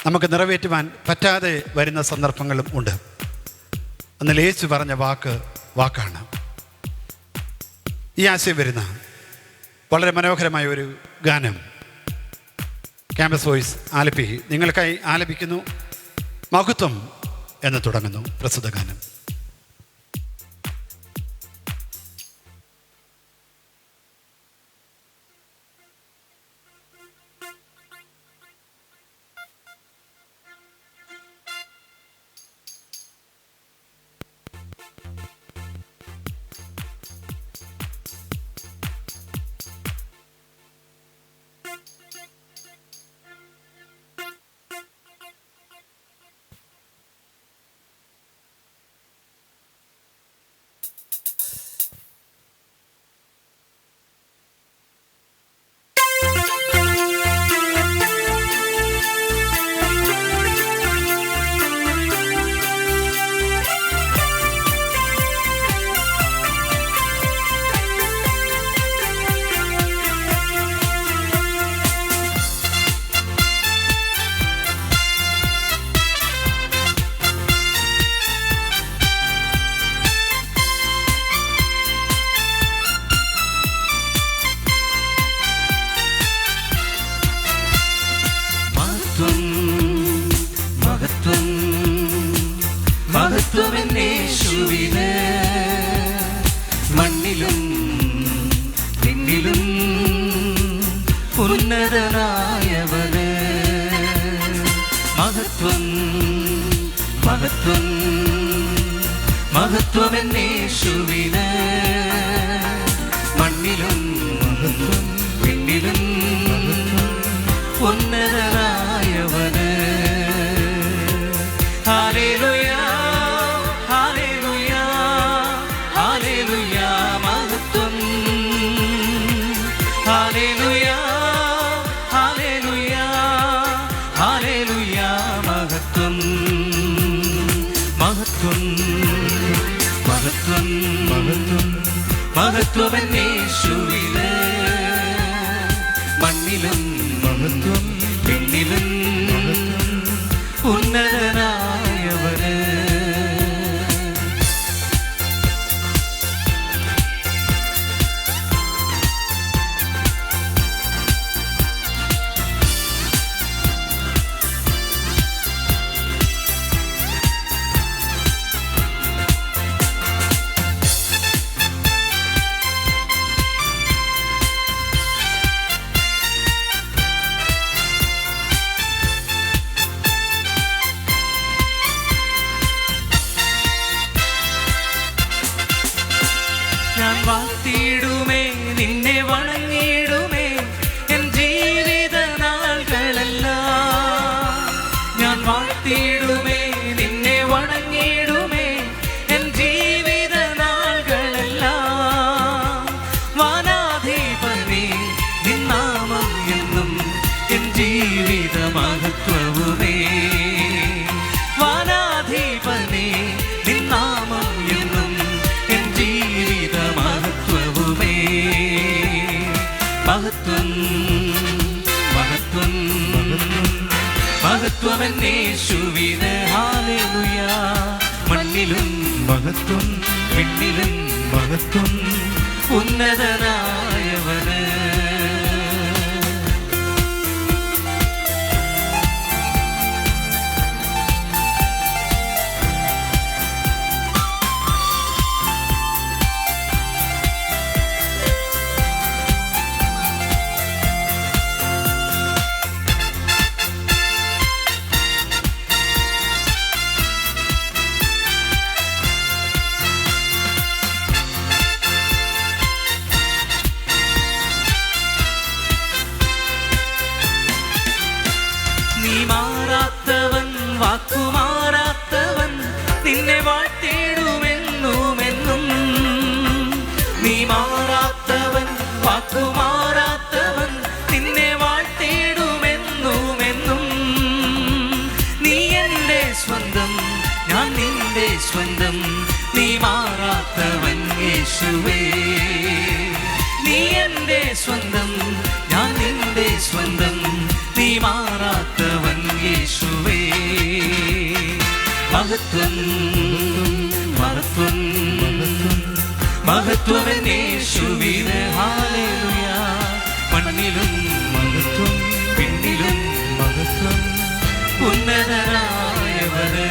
[SPEAKER 1] നമുക്ക് നിറവേറ്റുവാൻ പറ്റാതെ വരുന്ന സന്ദർഭങ്ങളും ഉണ്ട്. എന്നാൽ യേശു പറഞ്ഞ വാക്കാണ്. ഈ ആശയം വരുന്ന വളരെ മനോഹരമായ ഒരു ഗാനം ക്യാമ്പസ് വോയിസ് നിങ്ങൾക്കായി ആലപിക്കുന്നു. മഹത്വം എന്ന് തുടങ്ങുന്നു പ്രസ്തുത ഗാനം.
[SPEAKER 2] മഹത്വമെന്നേശുവിന് മണ്ണിലും പിന്നിലും ഉന്നതനായവന് മഹത്വം മഹത്വം മഹത്വമെന്നേശുവിന് മണ്ണിലും പിന്നിലും ഉന്നതനായവന് ഹല്ലേലൂയ ഹല്ലേലൂയ ഹല്ലേലൂയ മഹത്വം ഹല്ലേലൂയ ഹല്ലേലൂയ ഹല്ലേലൂയ മഹത്വം മഹത്വം മഹത്വം മഹത്വം മഹത്വമെന്നേശുവിന് മണ്ണിലും മഹത്വം പിന്നിലും ഉന്നതനായവന് ഞാൻ വാഴ്ത്തിയിടുമേ നിന്നെ വണങ്ങിയിടുമേ എൻ ജീവിത നാളുകളെല്ലാം ഞാൻ വാഴ്ത്തിയിടുമേ നിന്നെ വണങ്ങിയിടുമേ എൻ ജീവിത നാളുകളെല്ലാം വാനാധിപനേ നിൻ നാമം എന്നും എൻ ജീവിത മഹത്വവുമേ വാനാധിപനേ നിൻ നാമം എന്നും എൻ ജീവിത മഹത്വവുമേ മഹത്വം മഹത്വം മഹത്വമെന്നേശുവിന് ഹല്ലേലൂയ മണ്ണിലും
[SPEAKER 4] മഹത്വം
[SPEAKER 2] പിന്നിലും
[SPEAKER 4] മഹത്വം
[SPEAKER 2] ഉന്നതനായവന് നീ മാറാത്തവൻ വാക്കുമാറാത്തവൻ നിന്നെ വാഴ്ത്തിയിടുമെന്നുമെന്നും നീ മാറാത്തവൻ വാക്കുമാറാത്തവൻ നിന്നെ വാഴ്ത്തിയിടുമെന്നുമെന്നും നീ എൻ്റെ സ്വന്തം ഞാൻ നിന്റെ സ്വന്തം നീ മാറാത്തവൻ യേശുവേ നീ എൻ്റെ സ്വന്തം ഞാൻ നിന്റെ സ്വന്തം നീ മാറാത്തവൻ യേശുവേ മഹത്വം മഹത്വം മഹത്വമെന്നേശുവിന് ഹല്ലേലൂയ മണ്ണിലും
[SPEAKER 4] മഹത്വം
[SPEAKER 2] പിന്നിലും
[SPEAKER 4] മഹത്വം
[SPEAKER 2] ഉന്നതനായവന്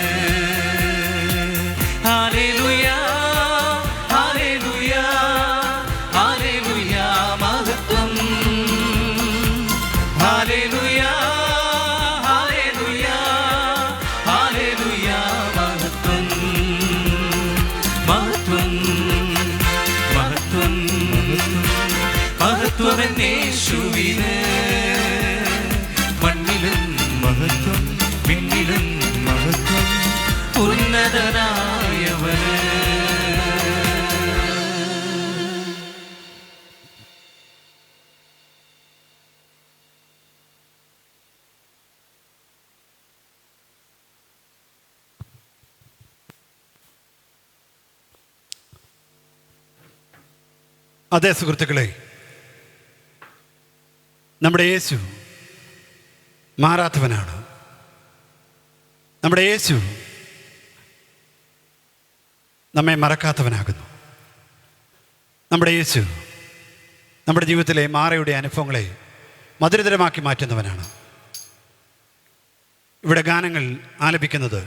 [SPEAKER 2] ഹല്ലേലൂയ ഹല്ലേലൂയ ഹല്ലേലൂയ മഹത്വം ഹല്ലേലൂയ ഹല്ലേലൂയ ഹല്ലേലൂയ മഹത്വം മഹത്വം മഹത്വം മഹത്വമെന്നേശുവിന് മണ്ണിലും
[SPEAKER 4] മഹത്വം
[SPEAKER 2] പിന്നിലും
[SPEAKER 4] മഹത്വം
[SPEAKER 2] ഉന്നതനായവന്
[SPEAKER 1] അതെ സുഹൃത്തുക്കളെ, നമ്മുടെ യേശു മാറാത്തവനാണ്. നമ്മുടെ യേശു നമ്മെ മറക്കാത്തവനാകുന്നു. നമ്മുടെ യേശു നമ്മുടെ ജീവിതത്തിലെ മാറയുടെ അനുഭവങ്ങളെ മധുരതരമാക്കി മാറ്റുന്നവനാണ്. ഇവിടെ ഗാനങ്ങൾ ആലപിക്കുന്നത്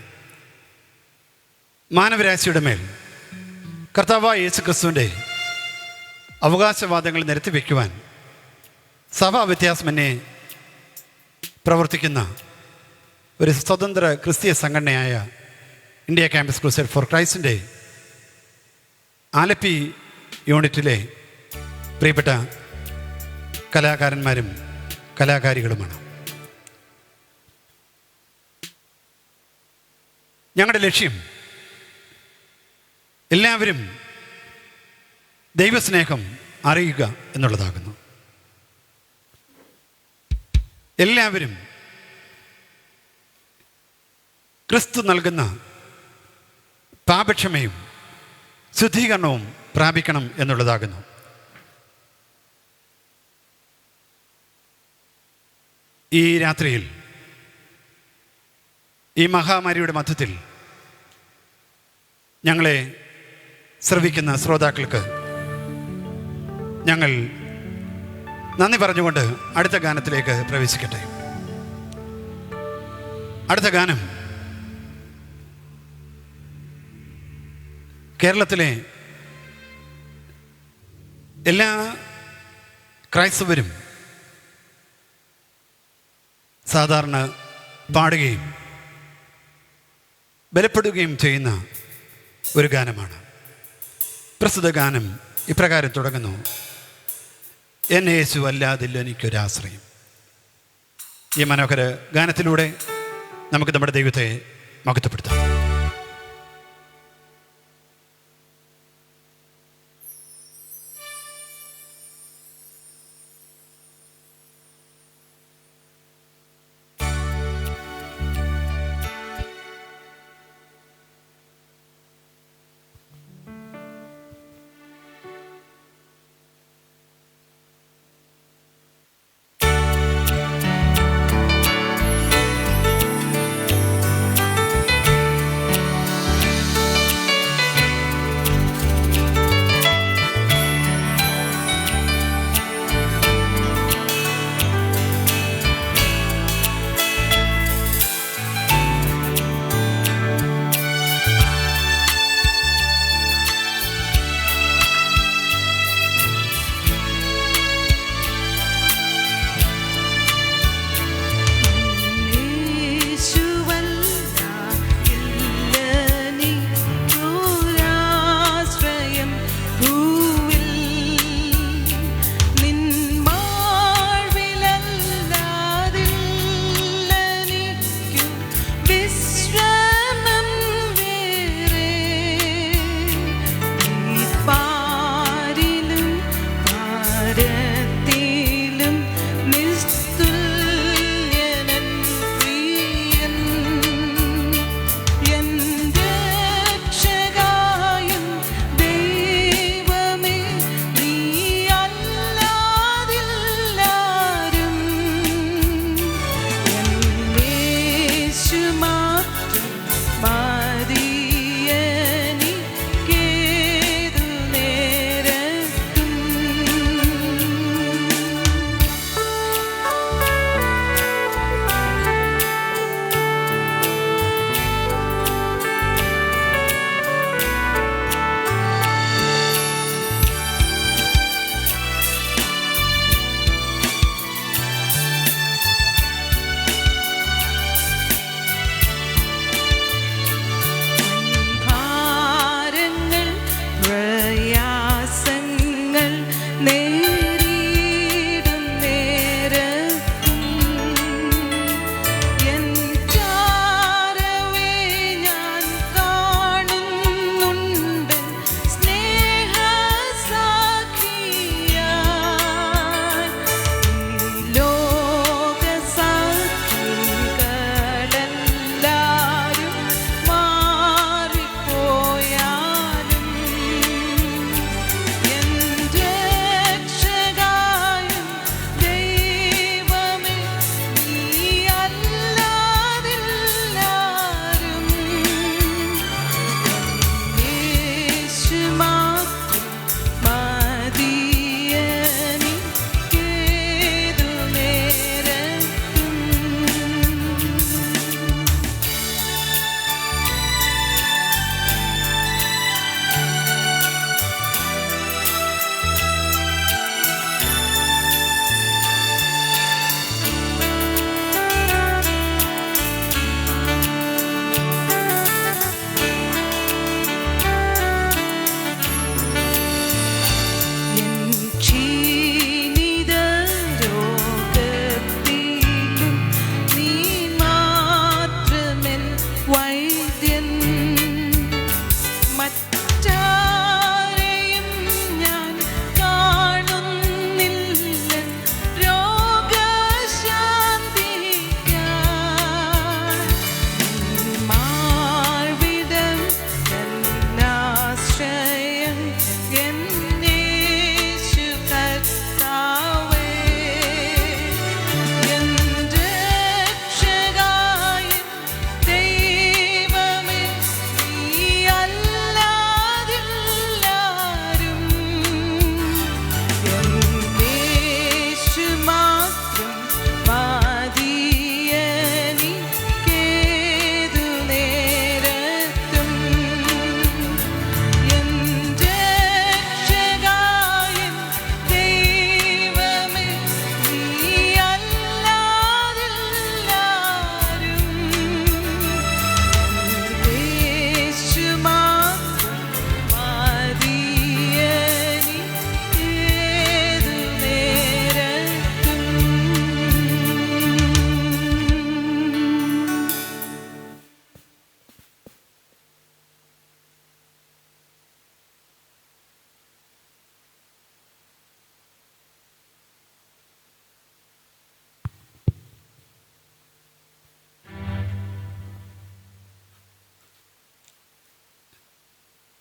[SPEAKER 1] മാനവരാശിയുടെ മേൽ കർത്താവായ യേശു ക്രിസ്തുവിൻ്റെ അവകാശവാദങ്ങൾ നിരത്തി വയ്ക്കുവാൻ സഭാ വ്യത്യാസമന്യേ പ്രവർത്തിക്കുന്ന ഒരു സ്വതന്ത്ര ക്രിസ്തീയ സംഘടനയായ ഇന്ത്യ ക്യാമ്പസ് ക്രൂസൈഡ് ഫോർ ക്രൈസ്റ്റിൻ്റെ ആലപ്പി യൂണിറ്റിലെ പ്രിയപ്പെട്ട കലാകാരന്മാരും കലാകാരികളുമാണ്. ഞങ്ങളുടെ ലക്ഷ്യം എല്ലാവരും ദൈവസ്നേഹം അറിയുക എന്നുള്ളതാകുന്നു. എല്ലാവരും ക്രിസ്തു നൽകുന്ന പാപക്ഷമയും ശുദ്ധീകരണവും പ്രാപിക്കണം എന്നുള്ളതാകുന്നു. ഈ രാത്രിയിൽ ഈ മഹാമാരിയുടെ മധ്യത്തിൽ ഞങ്ങളെ ശ്രവിക്കുന്ന ശ്രോതാക്കൾക്ക് ഞങ്ങൾ നന്ദി പറഞ്ഞുകൊണ്ട് അടുത്ത ഗാനത്തിലേക്ക് പ്രവേശിക്കട്ടെ. അടുത്ത ഗാനം കേരളത്തിലെ എല്ലാ ക്രൈസ്തവരും സാധാരണ പാടുകയും ബലപ്പെടുകയും ചെയ്യുന്ന ഒരു ഗാനമാണ്. പ്രസ്തുത ഗാനം ഇപ്രകാരം തുടങ്ങുന്നു: എന്നെ യേശു അല്ലാതില്ല എനിക്കൊരാശ്രയം. ഈ മനോഹര ഗാനത്തിലൂടെ നമുക്ക് നമ്മുടെ ദൈവത്തെ മഹത്വപ്പെടുത്താം.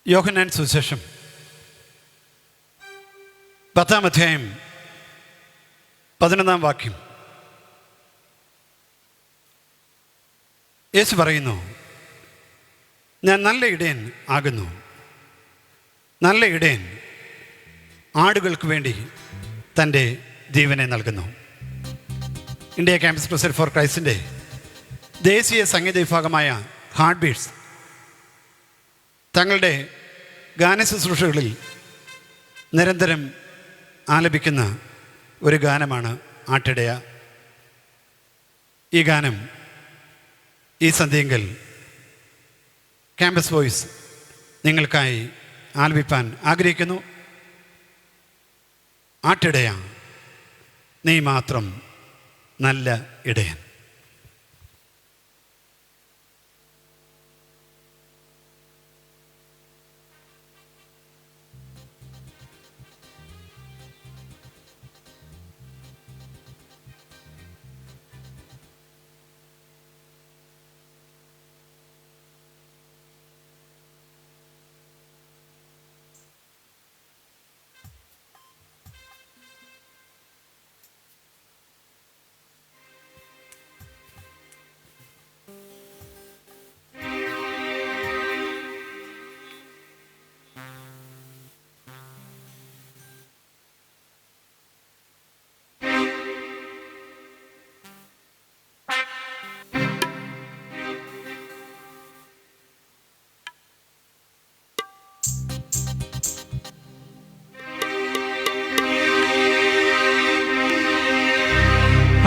[SPEAKER 1] യോഹന്നാൻ സുവിശേഷം 10-ാം അധ്യായം 11-ാം വാക്യം. യേശു പറയുന്നു, ഞാൻ നല്ല ഇടയൻ ആകുന്നു. നല്ല ഇടയൻ ആടുകൾക്ക് വേണ്ടി തൻ്റെ ജീവനെ നൽകുന്നു. ഇന്ത്യ ക്യാമ്പസ് ക്രusade ഫോർ ക്രൈസ്റ്റിൻ്റെ ദേശീയ സംഗീത വിഭാഗമായ ഹാർട്ട് ബീറ്റ്സ് തങ്ങളുടെ ഗാനശുശ്രൂഷകളിൽ നിരന്തരം ആലപിക്കുന്ന ഒരു ഗാനമാണ് ആട്ടിടയ. ഈ ഗാനം ഈ സന്ധ്യയെങ്കിൽ ക്യാമ്പസ് വോയിസ് നിങ്ങൾക്കായി ആലപിപ്പാൻ ആഗ്രഹിക്കുന്നു. ആട്ടിടയ, നീ മാത്രം നല്ല ഇടയൻ.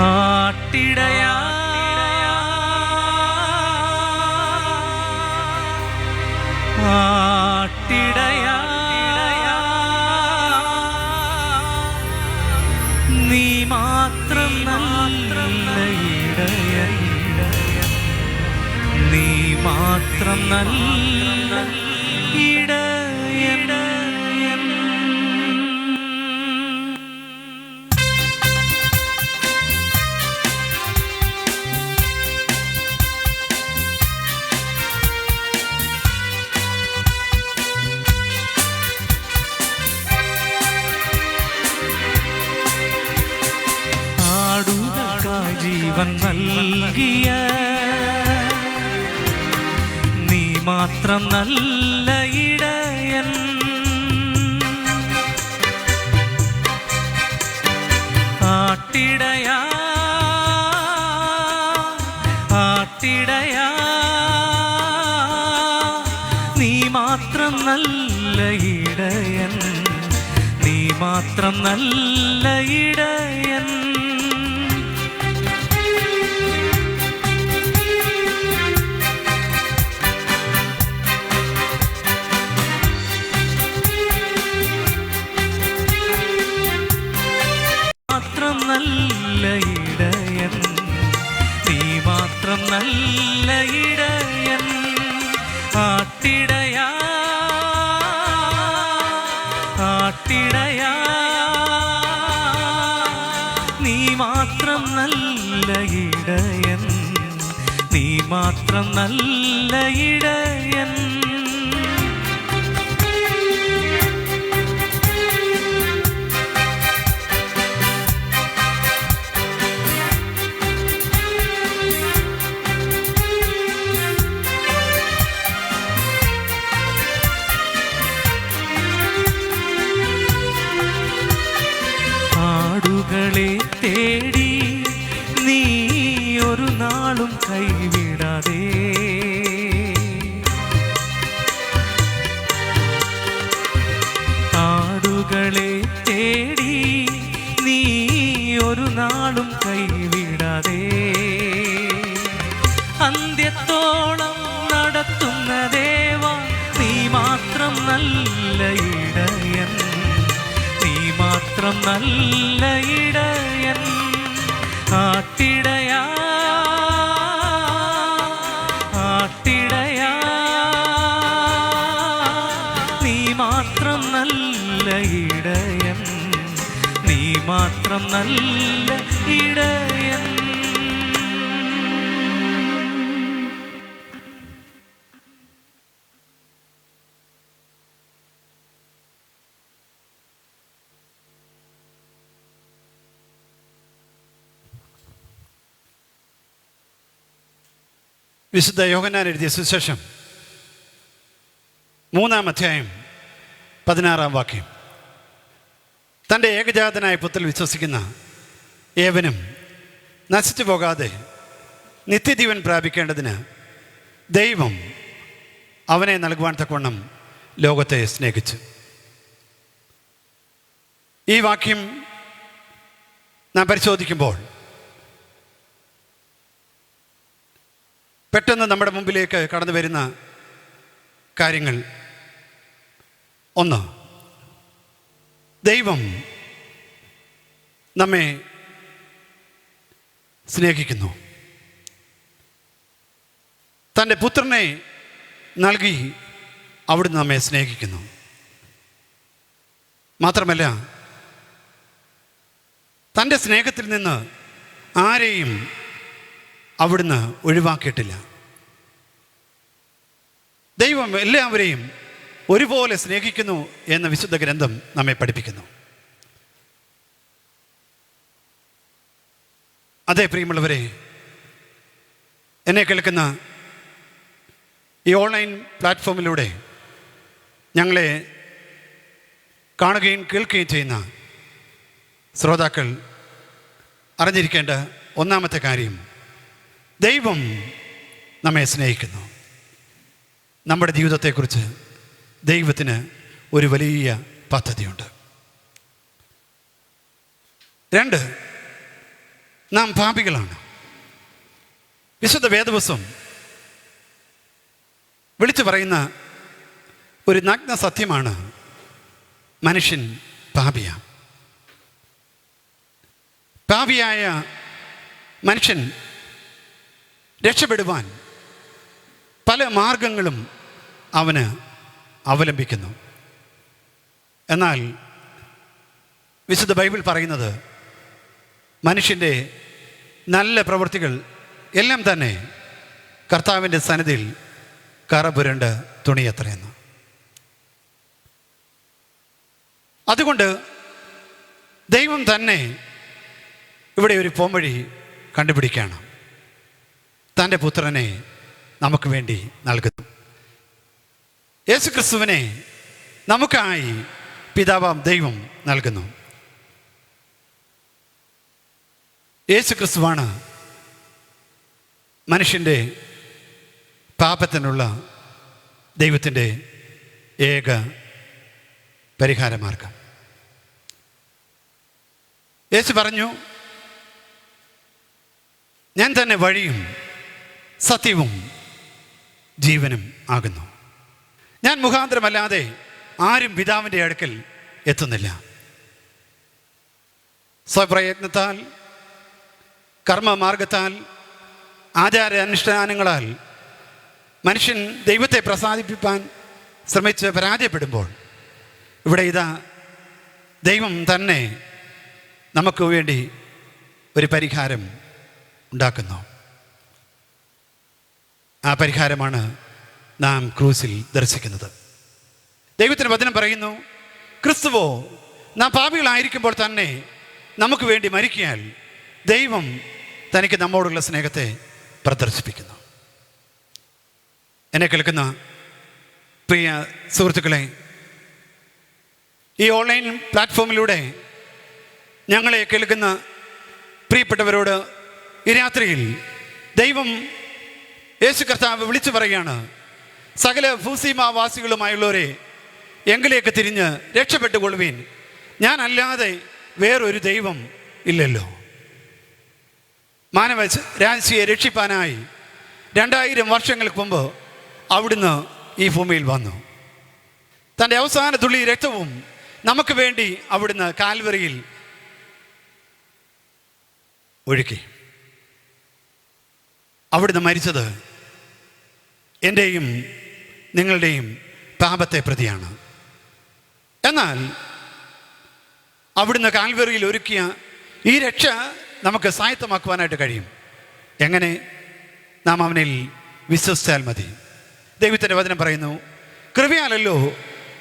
[SPEAKER 2] ആട്ടിടയാ ആട്ടിടയാ നീ മാത്രം നല്ല ഇടയൻ, നീ മാത്രം നല്ല ഇടയൻ. ജീവൻ നൽകിയ നീ മാത്രം നല്ല ഇടയൻ, ആട്ടിടയാ ആട്ടിടയാ നീ മാത്രം നല്ല ഇടയൻ, നീ മാത്രം നല്ല ഇടയൻ. നല്ല ഇടയൻ, നീ മാത്രം നല്ല ഇടയൻ, ആട്ടിടയാ ആട്ടിടയാ നീ മാത്രം നല്ല ഇടയൻ, നീ മാത്രം നല്ല ഇടയൻ. ആടുകളെ തേടി നീ ഒരു നാളും കൈവിടാതെ, ആടുകളെ തേടി നീ ഒരു നാളും കൈവിടാതെ, അന്ത്യത്തോളം നടത്തുന്ന ദേവാ നീ മാത്രം നല്ല ഇടയൻ, നീ മാത്രം നല്ല ഇടയൻ, ആട്ടിടയാ ആട്ടിടയാ നീ മാത്രം നല്ല ഇടയൻ, നീ മാത്രം നല്ല ഇടയൻ.
[SPEAKER 1] വിശുദ്ധ യോഹന്നാൻ എഴുതിയ സുവിശേഷം 3-ാം അധ്യായം 16-ാം വാക്യം. തൻ്റെ ഏകജാതനായ പുത്രനിൽ വിശ്വസിക്കുന്ന ഏവനും നശിച്ചു പോകാതെ നിത്യജീവൻ പ്രാപിക്കേണ്ടതിന് ദൈവം അവനെ നൽകുവാൻ തക്കവണ്ണം ലോകത്തെ സ്നേഹിച്ചു. ഈ വാക്യം നാം പരിശോധിക്കുമ്പോൾ പെട്ടെന്ന് നമ്മുടെ മുമ്പിലേക്ക് കടന്നു വരുന്ന കാര്യങ്ങൾ, ഒന്ന്, ദൈവം നമ്മെ സ്നേഹിക്കുന്നു. തൻ്റെ പുത്രനെ നൽകി അവിടുന്ന് നമ്മെ സ്നേഹിക്കുന്നു. മാത്രമല്ല, തൻ്റെ സ്നേഹത്തിൽ നിന്ന് ആരെയും അവിടുന്ന് ഒഴിവാക്കിയിട്ടില്ല. ദൈവം എല്ലാവരെയും ഒരുപോലെ സ്നേഹിക്കുന്നു എന്ന വിശുദ്ധ ഗ്രന്ഥം നമ്മെ പഠിപ്പിക്കുന്നു. അതേ പ്രിയമുള്ളവരെ, എന്നെ കേൾക്കുന്ന ഈ ഓൺലൈൻ പ്ലാറ്റ്ഫോമിലൂടെ ഞങ്ങളെ കാണുകയും കേൾക്കുകയും ചെയ്യുന്ന ശ്രോതാക്കൾ അറിഞ്ഞിരിക്കേണ്ട ഒന്നാമത്തെ കാര്യം, ദൈവം നമ്മെ സ്നേഹിക്കുന്നു. നമ്മുടെ ജീവിതത്തെക്കുറിച്ച് ദൈവത്തിന് ഒരു വലിയ പദ്ധതിയുണ്ട്. 2, നാം പാപികളാണ്. വിശുദ്ധ വേദപുസ്തകം വിളിച്ചു പറയുന്ന ഒരു നഗ്ന സത്യമാണ്, മനുഷ്യൻ പാപിയാണ്. പാപിയായ മനുഷ്യൻ രക്ഷപ്പെടുവാൻ പല മാർഗങ്ങളും അവന് അവലംബിക്കുന്നു. എന്നാൽ വിശുദ്ധ ബൈബിൾ പറയുന്നത്, മനുഷ്യൻ്റെ നല്ല പ്രവൃത്തികൾ എല്ലാം തന്നെ കർത്താവിൻ്റെ സന്നിധിയിൽ കറപുരണ്ട് തുണിയത്രയെന്ന്. അതുകൊണ്ട് ദൈവം തന്നെ ഇവിടെ ഒരു പോംവഴി കണ്ടുപിടിക്കുകയാണ്. തൻ്റെ പുത്രനെ നമുക്ക് വേണ്ടി നൽകുന്നു. യേശുക്രിസ്തുവിനെ നമുക്കായി പിതാവാം ദൈവം നൽകുന്നു. യേശുക്രിസ്തുവാണ് മനുഷ്യൻ്റെ പാപത്തിനുള്ള ദൈവത്തിൻ്റെ ഏക പരിഹാരമാർഗം. യേശു പറഞ്ഞു, ഞാൻ തന്നെ വഴിയും സത്യവും ജീവനും ആകുന്നു. ഞാൻ മുഖാന്തരമല്ലാതെ ആരും പിതാവിൻ്റെ അടുക്കൽ എത്തുന്നില്ല. സ്വപ്രയത്നത്താൽ, കർമ്മമാർഗത്താൽ, ആചാര അനുഷ്ഠാനങ്ങളാൽ മനുഷ്യൻ ദൈവത്തെ പ്രസാദിപ്പിക്കാൻ ശ്രമിച്ച് പരാജയപ്പെടുമ്പോൾ, ഇവിടെ ഇതാ ദൈവം തന്നെ നമുക്ക് വേണ്ടി ഒരു പരിഹാരം ഉണ്ടാക്കുന്നു. ആ പരിഹാരമാണ് നാം ക്രൂസിൽ ദർശിക്കുന്നത്. ദൈവത്തിൻ്റെ വചനം പറയുന്നു, ക്രിസ്തുവോ നാം പാപികളായിരിക്കുമ്പോൾ തന്നെ നമുക്ക് വേണ്ടി മരിക്കയാൽ ദൈവം തനിക്ക് നമ്മോടുള്ള സ്നേഹത്തെ പ്രദർശിപ്പിക്കുന്നു. എന്നെ കേൾക്കുന്ന പ്രിയ സുഹൃത്തുക്കളെ, ഈ ഓൺലൈൻ പ്ലാറ്റ്ഫോമിലൂടെ ഞങ്ങളെ കേൾക്കുന്ന പ്രിയപ്പെട്ടവരോട് ഈ രാത്രിയിൽ ദൈവം യേശു കർത്താവ് വിളിച്ചു പറയുകയാണ്, സകല ഭൂസീമാവാസികളുമായുള്ളവരെ എങ്കിലേക്ക് തിരിഞ്ഞ് രക്ഷപ്പെട്ടുകൊള്ളുവീൻ, ഞാനല്ലാതെ വേറൊരു ദൈവം ഇല്ലല്ലോ. മാനവ രാശിയെ രക്ഷിപ്പാനായി 2000 വർഷങ്ങൾക്ക് മുമ്പ് അവിടുന്ന് ഈ ഭൂമിയിൽ വന്നു. തൻ്റെ അവസാന തുള്ളി രക്തവും നമുക്ക് വേണ്ടി അവിടുന്ന് കാൽവറിയിൽ ഒഴുക്കി. അവിടുന്ന് മരിച്ചത് എൻ്റെയും നിങ്ങളുടെയും പാപത്തെ പ്രതിയാണ്. എന്നാൽ അവിടുന്ന് കാൽവറിയിൽ ഒരുക്കിയ ഈ രക്ഷ നമുക്ക് സ്വായത്തമാക്കുവാനായിട്ട് കഴിയും. എങ്ങനെ? നാം അവനിൽ വിശ്വസിച്ചാൽ മതി. ദൈവത്തിൻ്റെ വചനം പറയുന്നു, കൃപയാലല്ലോ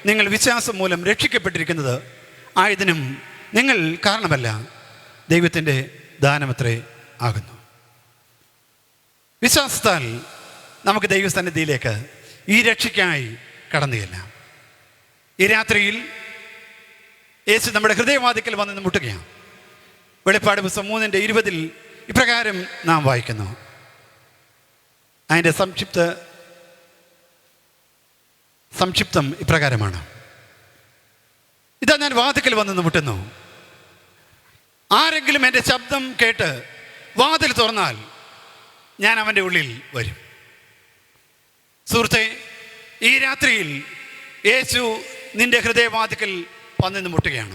[SPEAKER 1] നിങ്ങൾ വിശ്വാസം മൂലം രക്ഷിക്കപ്പെട്ടിരിക്കുന്നത്, ആയതിനും നിങ്ങൾ കാരണമല്ല, ദൈവത്തിൻ്റെ ദാനമത്രേ ആകുന്നു. വിശ്വാസത്താൽ നമുക്ക് ദൈവസന്നിധിയിലേക്ക് ഈ രക്ഷയ്ക്കായി കടന്നു ചെല്ലാം. ഈ രാത്രിയിൽ യേശു നമ്മുടെ ഹൃദയവാതിക്കൽ വന്ന് മുട്ടുകയാണ്. വെളിപ്പാട് പുസ്തകം 3:20 ഇപ്രകാരം നാം വായിക്കുന്നു. അതിൻ്റെ സംക്ഷിപ്തം ഇപ്രകാരമാണ്: ഇതാ ഞാൻ വാതിക്കൽ വന്ന് മുട്ടുന്നു. ആരെങ്കിലും എൻ്റെ ശബ്ദം കേട്ട് വാതിൽ തുറന്നാൽ ഞാൻ അവൻ്റെ ഉള്ളിൽ വരും. സുഹൃത്തെ, ഈ രാത്രിയിൽ യേശു നിന്റെ ഹൃദയവാതിക്കൽ വന്ന് മുട്ടുകയാണ്.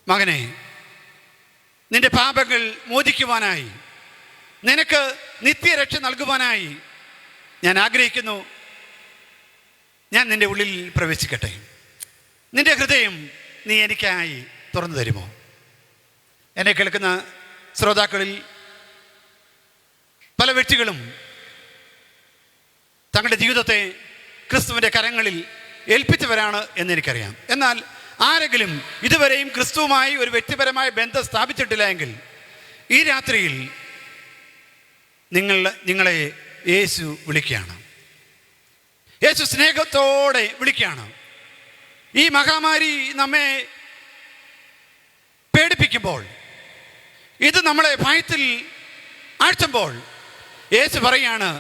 [SPEAKER 1] മകനെ, നിന്റെ പാപങ്ങൾ മോചിക്കുവാനായി, നിനക്ക് നിത്യരക്ഷ നൽകുവാനായി ഞാൻ ആഗ്രഹിക്കുന്നു. ഞാൻ നിന്റെ ഉള്ളിൽ പ്രവേശിക്കട്ടെ. നിന്റെ ഹൃദയം നീ എനിക്കായി തുറന്നു തരുമോ? എന്നെ കേൾക്കുന്ന ശ്രോതാക്കളിൽ പല വ്യക്തികളും തങ്ങളുടെ ജീവിതത്തെ ക്രിസ്തുവിൻ്റെ കരങ്ങളിൽ ഏൽപ്പിച്ചവരാണ് എന്നെനിക്കറിയാം. എന്നാൽ ആരെങ്കിലും ഇതുവരെയും ക്രിസ്തുവുമായി ഒരു വ്യക്തിപരമായ ബന്ധം സ്ഥാപിച്ചിട്ടില്ല എങ്കിൽ ഈ രാത്രിയിൽ നിങ്ങളെ യേശു വിളിക്കുകയാണ്. യേശു സ്നേഹത്തോടെ വിളിക്കുകയാണ്. ഈ മഹാമാരി നമ്മെ പേടിപ്പിക്കുമ്പോൾ, ഇത് നമ്മളെ ഭയത്തിൽ ആഴ്ത്തുമ്പോൾ യേശു പറയാണ്,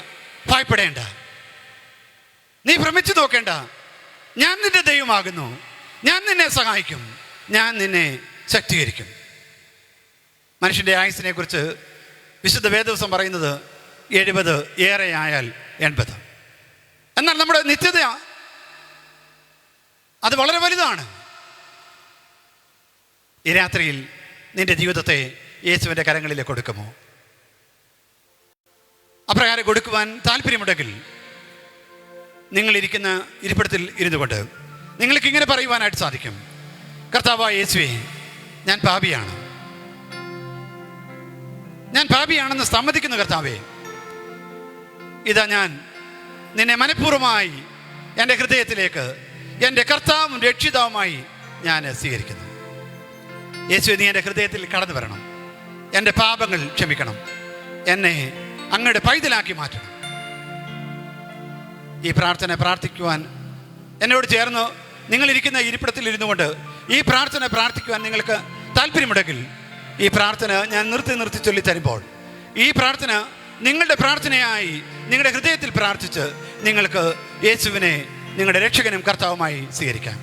[SPEAKER 1] ഭയപ്പെടേണ്ട, നീ ഭ്രമിച്ചു നോക്കേണ്ട, ഞാൻ നിന്റെ ദൈവമാകുന്നു, ഞാൻ നിന്നെ സഹായിക്കും, ഞാൻ നിന്നെ ശക്തീകരിക്കും. മനുഷ്യൻ്റെ ആയുസ്സിനെ കുറിച്ച് വിശുദ്ധ വേദവസം പറയുന്നത് 70 ഏറെ ആയാൽ 80. എന്നാൽ നമ്മുടെ നിത്യത അത് വളരെ വലുതാണ്. ഈ രാത്രിയിൽ നിന്റെ ജീവിതത്തെ യേശുവിൻ്റെ കരങ്ങളിലേക്ക് കൊടുക്കുമോ? അപ്രകാരം കൊടുക്കുവാൻ താല്പര്യമുണ്ടെങ്കിൽ നിങ്ങളിരിക്കുന്ന ഇരിപ്പിടത്തിൽ ഇരുന്നു കൊണ്ട് നിങ്ങൾക്ക് ഇങ്ങനെ പറയുവാനായിട്ട് സാധിക്കും: കർത്താവായ യേശുവേ, ഞാൻ പാപിയാണെന്ന് സമ്മതിക്കുന്നു. കർത്താവേ, ഇതാ ഞാൻ നിന്നെ മനഃപൂർവ്വമായി എൻ്റെ ഹൃദയത്തിലേക്ക് എൻ്റെ കർത്താവും രക്ഷിതാവുമായി ഞാൻ സ്വീകരിക്കുന്നു. യേശുവേ, നീ എൻ്റെ ഹൃദയത്തിൽ കടന്നു വരണം. എൻ്റെ പാപങ്ങൾ ക്ഷമിക്കണം. എന്നെ അങ്ങയുടെ പൈതലാക്കി മാറ്റണം. ഈ പ്രാർത്ഥന പ്രാർത്ഥിക്കുവാൻ എന്നോട് ചേർന്ന് നിങ്ങളിരിക്കുന്ന ഇരിപ്പിടത്തിൽ ഇരുന്നു കൊണ്ട് ഈ പ്രാർത്ഥന പ്രാർത്ഥിക്കുവാൻ നിങ്ങൾക്ക് താല്പര്യമുണ്ടെങ്കിൽ ഈ പ്രാർത്ഥന ഞാൻ നിർത്തി ചൊല്ലി തരുമ്പോൾ ഈ പ്രാർത്ഥന നിങ്ങളുടെ പ്രാർത്ഥനയായി നിങ്ങളുടെ ഹൃദയത്തിൽ പ്രാർത്ഥിച്ച് നിങ്ങൾക്ക് യേശുവിനെ നിങ്ങളുടെ രക്ഷകനും കർത്താവുമായി സ്വീകരിക്കാം.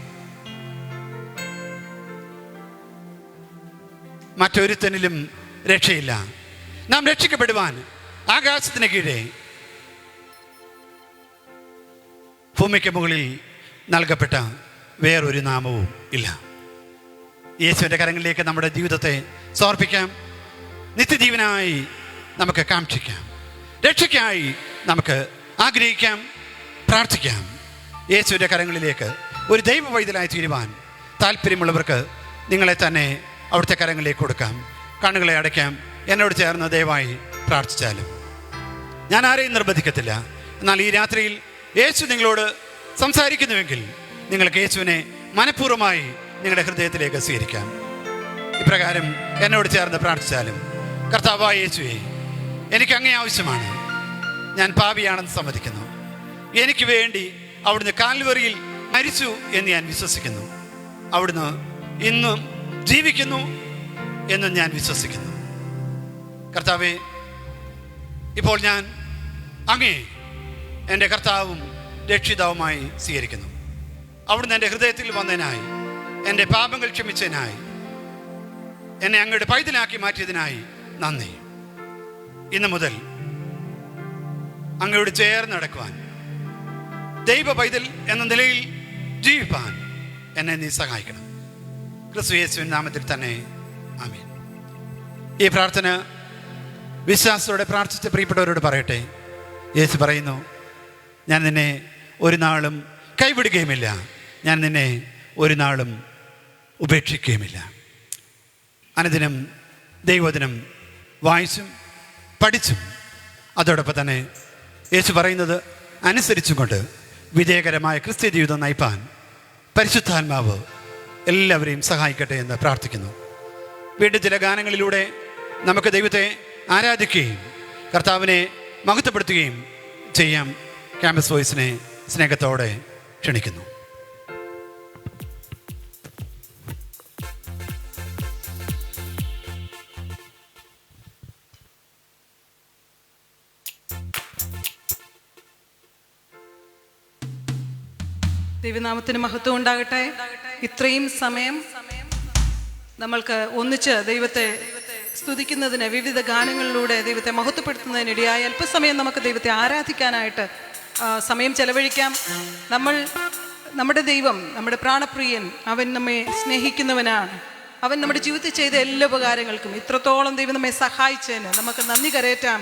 [SPEAKER 1] മറ്റൊരുത്തനിലും രക്ഷയില്ല. നാം രക്ഷിക്കപ്പെടുവാൻ ആകാശത്തിന് കീഴെ ഭൂമിക്ക് മുകളിൽ നൽകപ്പെട്ട വേറൊരു നാമവും ഇല്ല. യേശുവിൻ്റെ കരങ്ങളിലേക്ക് നമ്മുടെ ജീവിതത്തെ സമർപ്പിക്കാം. നിത്യജീവനായി നമുക്ക് കാക്ഷിക്കാം. രക്ഷയ്ക്കായി നമുക്ക് ആഗ്രഹിക്കാം, പ്രാർത്ഥിക്കാം. യേശുവിൻ്റെ കരങ്ങളിലേക്ക് ഒരു ദൈവ വൈദ്യനായി തീരുവാൻ താല്പര്യമുള്ളവർക്ക് നിങ്ങളെ തന്നെ അവിടുത്തെ കരങ്ങളിലേക്ക് കൊടുക്കാം. കണ്ണുകളെ അടയ്ക്കാം. എന്നോട് ചേർന്ന് ദയവായി പ്രാർത്ഥിച്ചാലും. ഞാൻ ആരെയും നിർബന്ധിക്കത്തില്ല. എന്നാൽ ഈ രാത്രിയിൽ യേശു നിങ്ങളോട് സംസാരിക്കുന്നുവെങ്കിൽ നിങ്ങൾക്ക് യേശുവിനെ മനഃപൂർവ്വമായി നിങ്ങളുടെ ഹൃദയത്തിലേക്ക് സ്വീകരിക്കാം. ഇപ്രകാരം എന്നോട് ചേർന്ന് പ്രാർത്ഥിച്ചാലും: കർത്താവായ യേശുവേ, എനിക്ക് അങ്ങേ ആവശ്യമാണ്. ഞാൻ പാപിയാണെന്ന് സമ്മതിക്കുന്നു. എനിക്ക് വേണ്ടി അവിടുന്ന് കാൽവറിയിൽ മരിച്ചു എന്ന് ഞാൻ വിശ്വസിക്കുന്നു. അവിടുന്ന് ഇന്നും ജീവിക്കുന്നു എന്നും ഞാൻ വിശ്വസിക്കുന്നു. കർത്താവേ, ഇപ്പോൾ ഞാൻ അങ്ങേ എൻ്റെ കർത്താവും രക്ഷിതാവുമായി സ്വീകരിക്കുന്നു. അവിടുന്ന് എൻ്റെ ഹൃദയത്തിൽ വന്നതിനായി, എൻ്റെ പാപങ്ങൾ ക്ഷമിച്ചതിനായി, എന്നെ അങ്ങയുടെ പൈതലാക്കി മാറ്റിയതിനായി നന്ദി. ഇന്നു മുതൽ അങ്ങയോട് ചേർന്ന് നടക്കുവാൻ, ദൈവ പൈതൽ എന്ന നിലയിൽ ജീവിപ്പാൻ എന്നെ നീ സഹായിക്കണം. ക്രിസ്തു യേശുവിൻ നാമത്തിൽ തന്നെ ആമേൻ. ഈ പ്രാർത്ഥന വിശ്വാസത്തോടെ പ്രാർത്ഥിച്ച പ്രിയപ്പെട്ടവരോട് പറയട്ടെ. യേശു പറയുന്നു: ഞാൻ നിന്നെ ഒരു നാളും കൈവിടുകയുമില്ല, ഞാൻ നിന്നെ ഒരു നാളും ഉപേക്ഷിക്കുകയുമില്ല. അനുദിനം ദൈവവചനം വായിച്ചും പഠിച്ചും അതോടൊപ്പം തന്നെ യേശു പറയുന്നത് അനുസരിച്ചും കൊണ്ട് വിജയകരമായ ക്രിസ്ത്യ ജീവിതം നയിപ്പാൻ പരിശുദ്ധാത്മാവ് എല്ലാവരെയും സഹായിക്കട്ടെ എന്ന് പ്രാർത്ഥിക്കുന്നു. വീണ്ടും ചില ഗാനങ്ങളിലൂടെ നമുക്ക് ദൈവത്തെ ആരാധിക്കുകയും കർത്താവിനെ മഹത്വപ്പെടുത്തുകയും ചെയ്യാം. ക്യാമ്പസ് വോയിസിനെ സ്നേഹത്തോടെ ക്ഷണിക്കുന്നു.
[SPEAKER 3] ദൈവനാമത്തിന് മഹത്വം ഉണ്ടാകട്ടെ. ഇത്രയും സമയം നമ്മൾക്ക് ഒന്നിച്ച് ദൈവത്തെ സ്തുതിക്കുന്നതിന്, വിവിധ ഗാനങ്ങളിലൂടെ ദൈവത്തെ മഹത്വപ്പെടുത്തുന്നതിനിടയായി അല്പസമയം നമുക്ക് ദൈവത്തെ ആരാധിക്കാനായിട്ട് സമയം ചെലവഴിക്കാം. നമ്മുടെ ദൈവം, നമ്മുടെ പ്രാണപ്രിയൻ, അവൻ നമ്മെ സ്നേഹിക്കുന്നവനാണ്. അവൻ നമ്മുടെ ജീവിതത്തിൽ ചെയ്ത എല്ലാ ഉപകാരങ്ങൾക്കും, ഇത്രത്തോളം ദൈവം നമ്മെ സഹായിച്ചതിന് നമുക്ക് നന്ദി കരയറ്റാം.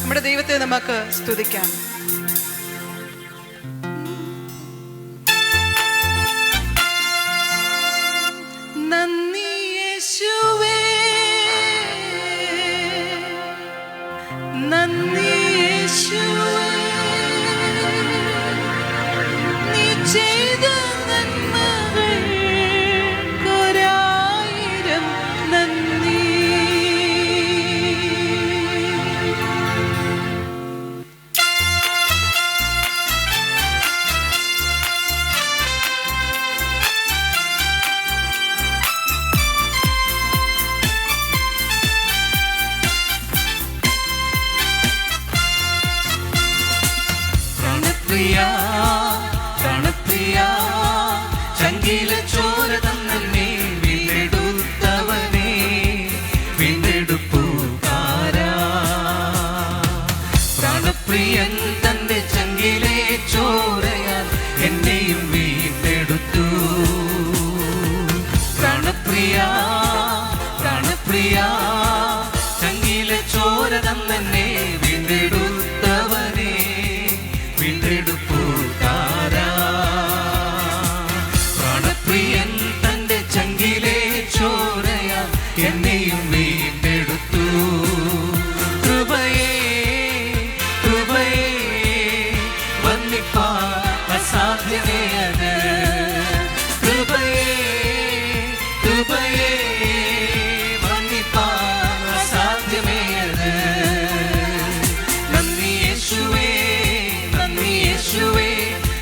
[SPEAKER 3] നമ്മുടെ ദൈവത്തെ നമുക്ക് സ്തുതിക്കാം. നന്ദി യേശുവേ, നന്ദി യേശുവേ, നീ ചെയ്ത നന്മകൾക്കൊരായിരം നന്ദി.
[SPEAKER 2] പ്രാണപ്രിയ ചങ്കിലെ ചോര തന്നെ വീണ്ടെടുത്തവനെ, വീണ്ടെടുപ്പുകാരാ. പ്രാണപ്രിയൻ തന്റെ ചങ്കിലെ ചോരയാൽ എന്നെയും വീണ്ടെടുത്തു. പ്രാണപ്രിയ ചങ്കിലെ ചോര തന്നെ വീണ്ടെടുത്തവനെ, വീണ്ടെടുപ്പുകാരാ. പ്രാണപ്രിയൻ തന്റെ ചങ്കിലെ ചോരയാൽ എന്നെയും വീണ്ടെടുത്തു. കൃപയേ വർണ്ണിപ്പാൻ അസാധ്യമേ അത്. കൃപയേ വർണ്ണിപ്പാൻ അസാധ്യമേ അത്. നന്ദി യേശുവേ,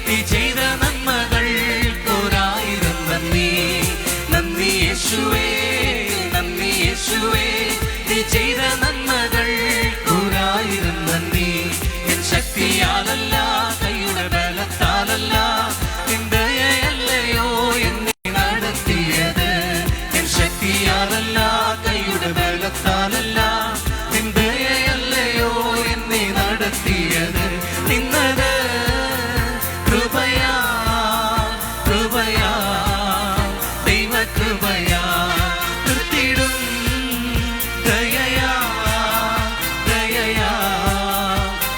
[SPEAKER 2] നീ ചെയ്ത നന്മകൾക്കൊരായിരം നന്ദി. നന്ദി യേശുവേ, നീ ചെയ്ത നന്മകൾക്കൊരായിരം നന്ദി. എൻ ശക്തിയാലല്ല, കൈയുടെ ബലത്താലല്ല, നിൻ ദയയല്ലയോ എന്നെ നടത്തിയത്. എൻ ശക്തിയാലല്ല, കൈയുടെ ബലത്താലല്ല, നിൻ ദയയല്ലയോ എന്നെ നടത്തിയത്. നിന്നത് കൃപയാ ദൈവകൃപയാ, കൃത്തിടും ദയയാ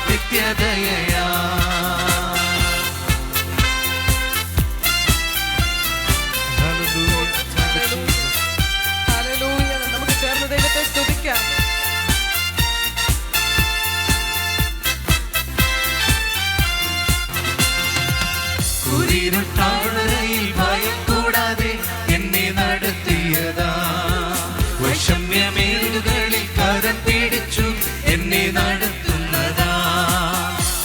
[SPEAKER 2] നിത്യദയയാ.
[SPEAKER 3] ഹല്ലേലൂയ. നമുക്ക് ചേർന്ന് ദൈവത്തെ സ്തുതിക്കാം.
[SPEAKER 2] കുരിരുട്ടാഴ്വരയിൽ ഭയം കൂടാതെ എന്നെ നടത്തിയതാ. വൈഷമ്യമേറുകളിൽ കരം പിടിച്ചു എന്നെ നടത്തുന്നതാ.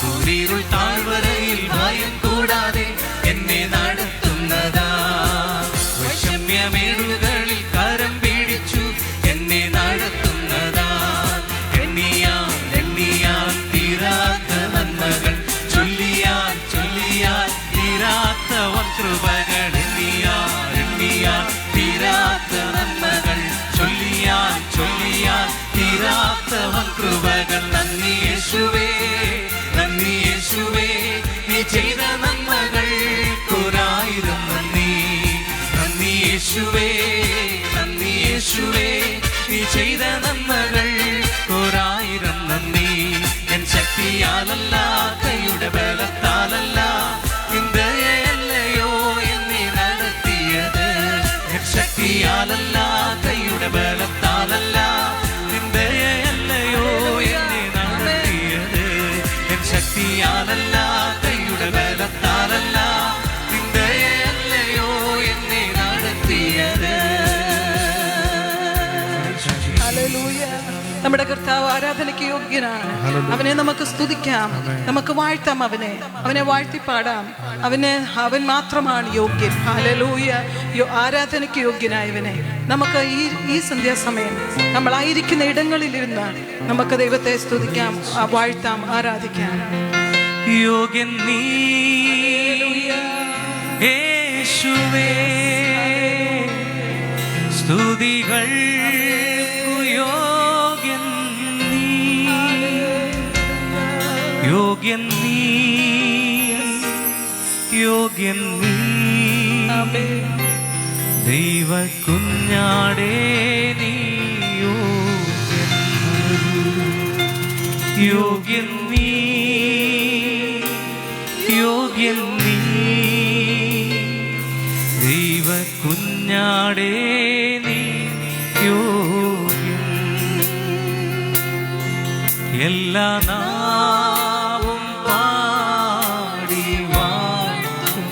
[SPEAKER 2] കുരിരുൾ താഴ്വരയിൽ ഭയം കൂടാതെ എന്നെ നടത്തുന്നതാ. വൈഷമ്യമേറുകളിൽ കരം പിടിച്ചു എന്നെ നടത്തുന്നതാ. എണ്ണിയാൽ തീരാത്ത നന്മകൾ, ചൊല്ലിയാൽ തീരാത്ത വൻ കൃപകൾ. എണ്ണിയാൽ തീരാത്ത നന്മകൾ, ചൊല്ലിയാൽ തീരാത്ത വൻ കൃപകൾ. നന്ദി യേശുവേ, നീ ചെയ്ത നന്മകൾക്കൊരായിരം നന്ദി. നന്ദി യേശുവേ, നീ ചെയ്ത നന്മകൾക്കൊരായിരം നന്ദി. എൻ ശക്തിയാലല്ല, കൈയുടെ ബലത്താലല്ല, നിൻ ദയയല്ലയോ എന്നെ നടത്തിയത്. എൻ ശക്തിയാലല്ല, കൈയുടെ ബലത്താലല്ല, നിൻ ദയയല്ലയോ എന്നെ നടത്തിയത്. എൻ ശക്തിയാലല്ല, കൈയുടെ ബലത്താലല്ല, നിൻ ദയയല്ലയോ എന്നെ നടത്തിയത്.
[SPEAKER 3] ഹല്ലേലൂയ. നമ്മുടെ കർത്താവ് ആരാധനയ്ക്ക് യോഗ്യനാണ്. അവനെ നമുക്ക് സ്തുതിക്കാം, നമുക്ക് വാഴ്ത്താം, അവനെ വാഴ്ത്തിപ്പാടാം. അവൻ മാത്രമാണ് യോഗ്യൻ. ഹല്ലേലൂയ. ആരാധനയ്ക്ക് യോഗ്യനായവനെ നമുക്ക് ഈ സന്ധ്യാസമയം നമ്മളായിരിക്കുന്ന ഇടങ്ങളിലിരുന്ന് നമുക്ക് ദൈവത്തെ സ്തുതിക്കാം, വാഴ്ത്താം, ആരാധിക്കാം.
[SPEAKER 2] യോഗ്യൻ നീ യേശുവേ, സ്തുതികൾക്കു യോഗ്യൻ നീ, യോഗ്യൻ നീ, യോഗ്യൻ നീ, ദൈവ കുഞ്ഞാടേ നീ യോഗ്യൻ, യോഗ്യൻ നീ, യോഗ്യൻ നീ, ദൈവ കുഞ്ഞാടേ നീ യോഗ്യൻ. എല്ലാ നാവും പാടി വാഴ്ത്തും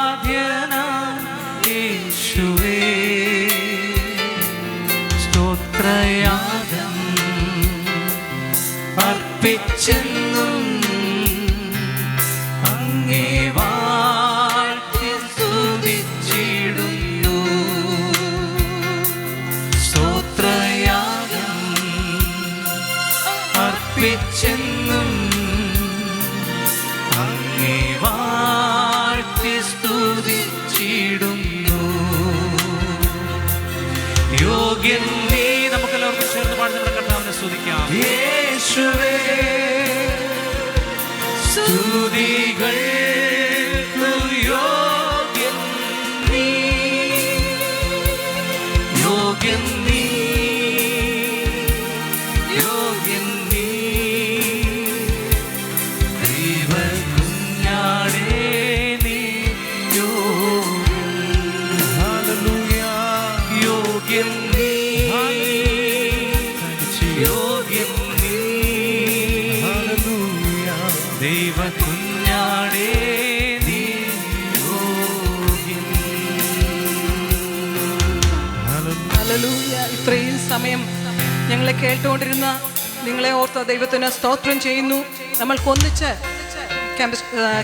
[SPEAKER 2] ആരാധ്യനാം യേശുവേ, സ്തോത്രയാഗം അർപ്പിച്ചെന്നും അങ്ങേ വാഴ്ത്തി സ്തുതിച്ചിടുന്നു. സ്തോത്രയാഗം അർപ്പിച്ചെന്നും അങ്ങേ വാഴ്ത്തി സ്തുതിച്ചിടുന്നു. യോഗ്യൻ നീ. നമുക്കെല്ലാവർക്കും ചേർന്ന് പാടി നമ്മുടെ കർത്താവിനെ സ്തുതിക്കാം. യേശുവേ, സ്തുതികൾക്കു യോഗ്യൻ നീ, യോഗ്യൻ നീ, യോഗ്യൻ നീ, ദൈവ കുഞ്ഞാടേ നീ യോഗ്യൻ. ഹല്ലേലൂയ. യോഗ്യൻ നീ, യോഗ്യൻ നീ, ദൈവ കുഞ്ഞാടേ നീ യോഗ്യൻ.
[SPEAKER 3] ഹല്ലേലൂയ. ഇത്രയും സമയം ഞങ്ങളെ കേട്ടുകൊണ്ടിരുന്ന നിങ്ങളെ ഓർത്ത് ദൈവത്തിന് സ്തോത്രം ചെയ്യുന്നു. നമ്മൾക്കൊന്നിച്ച്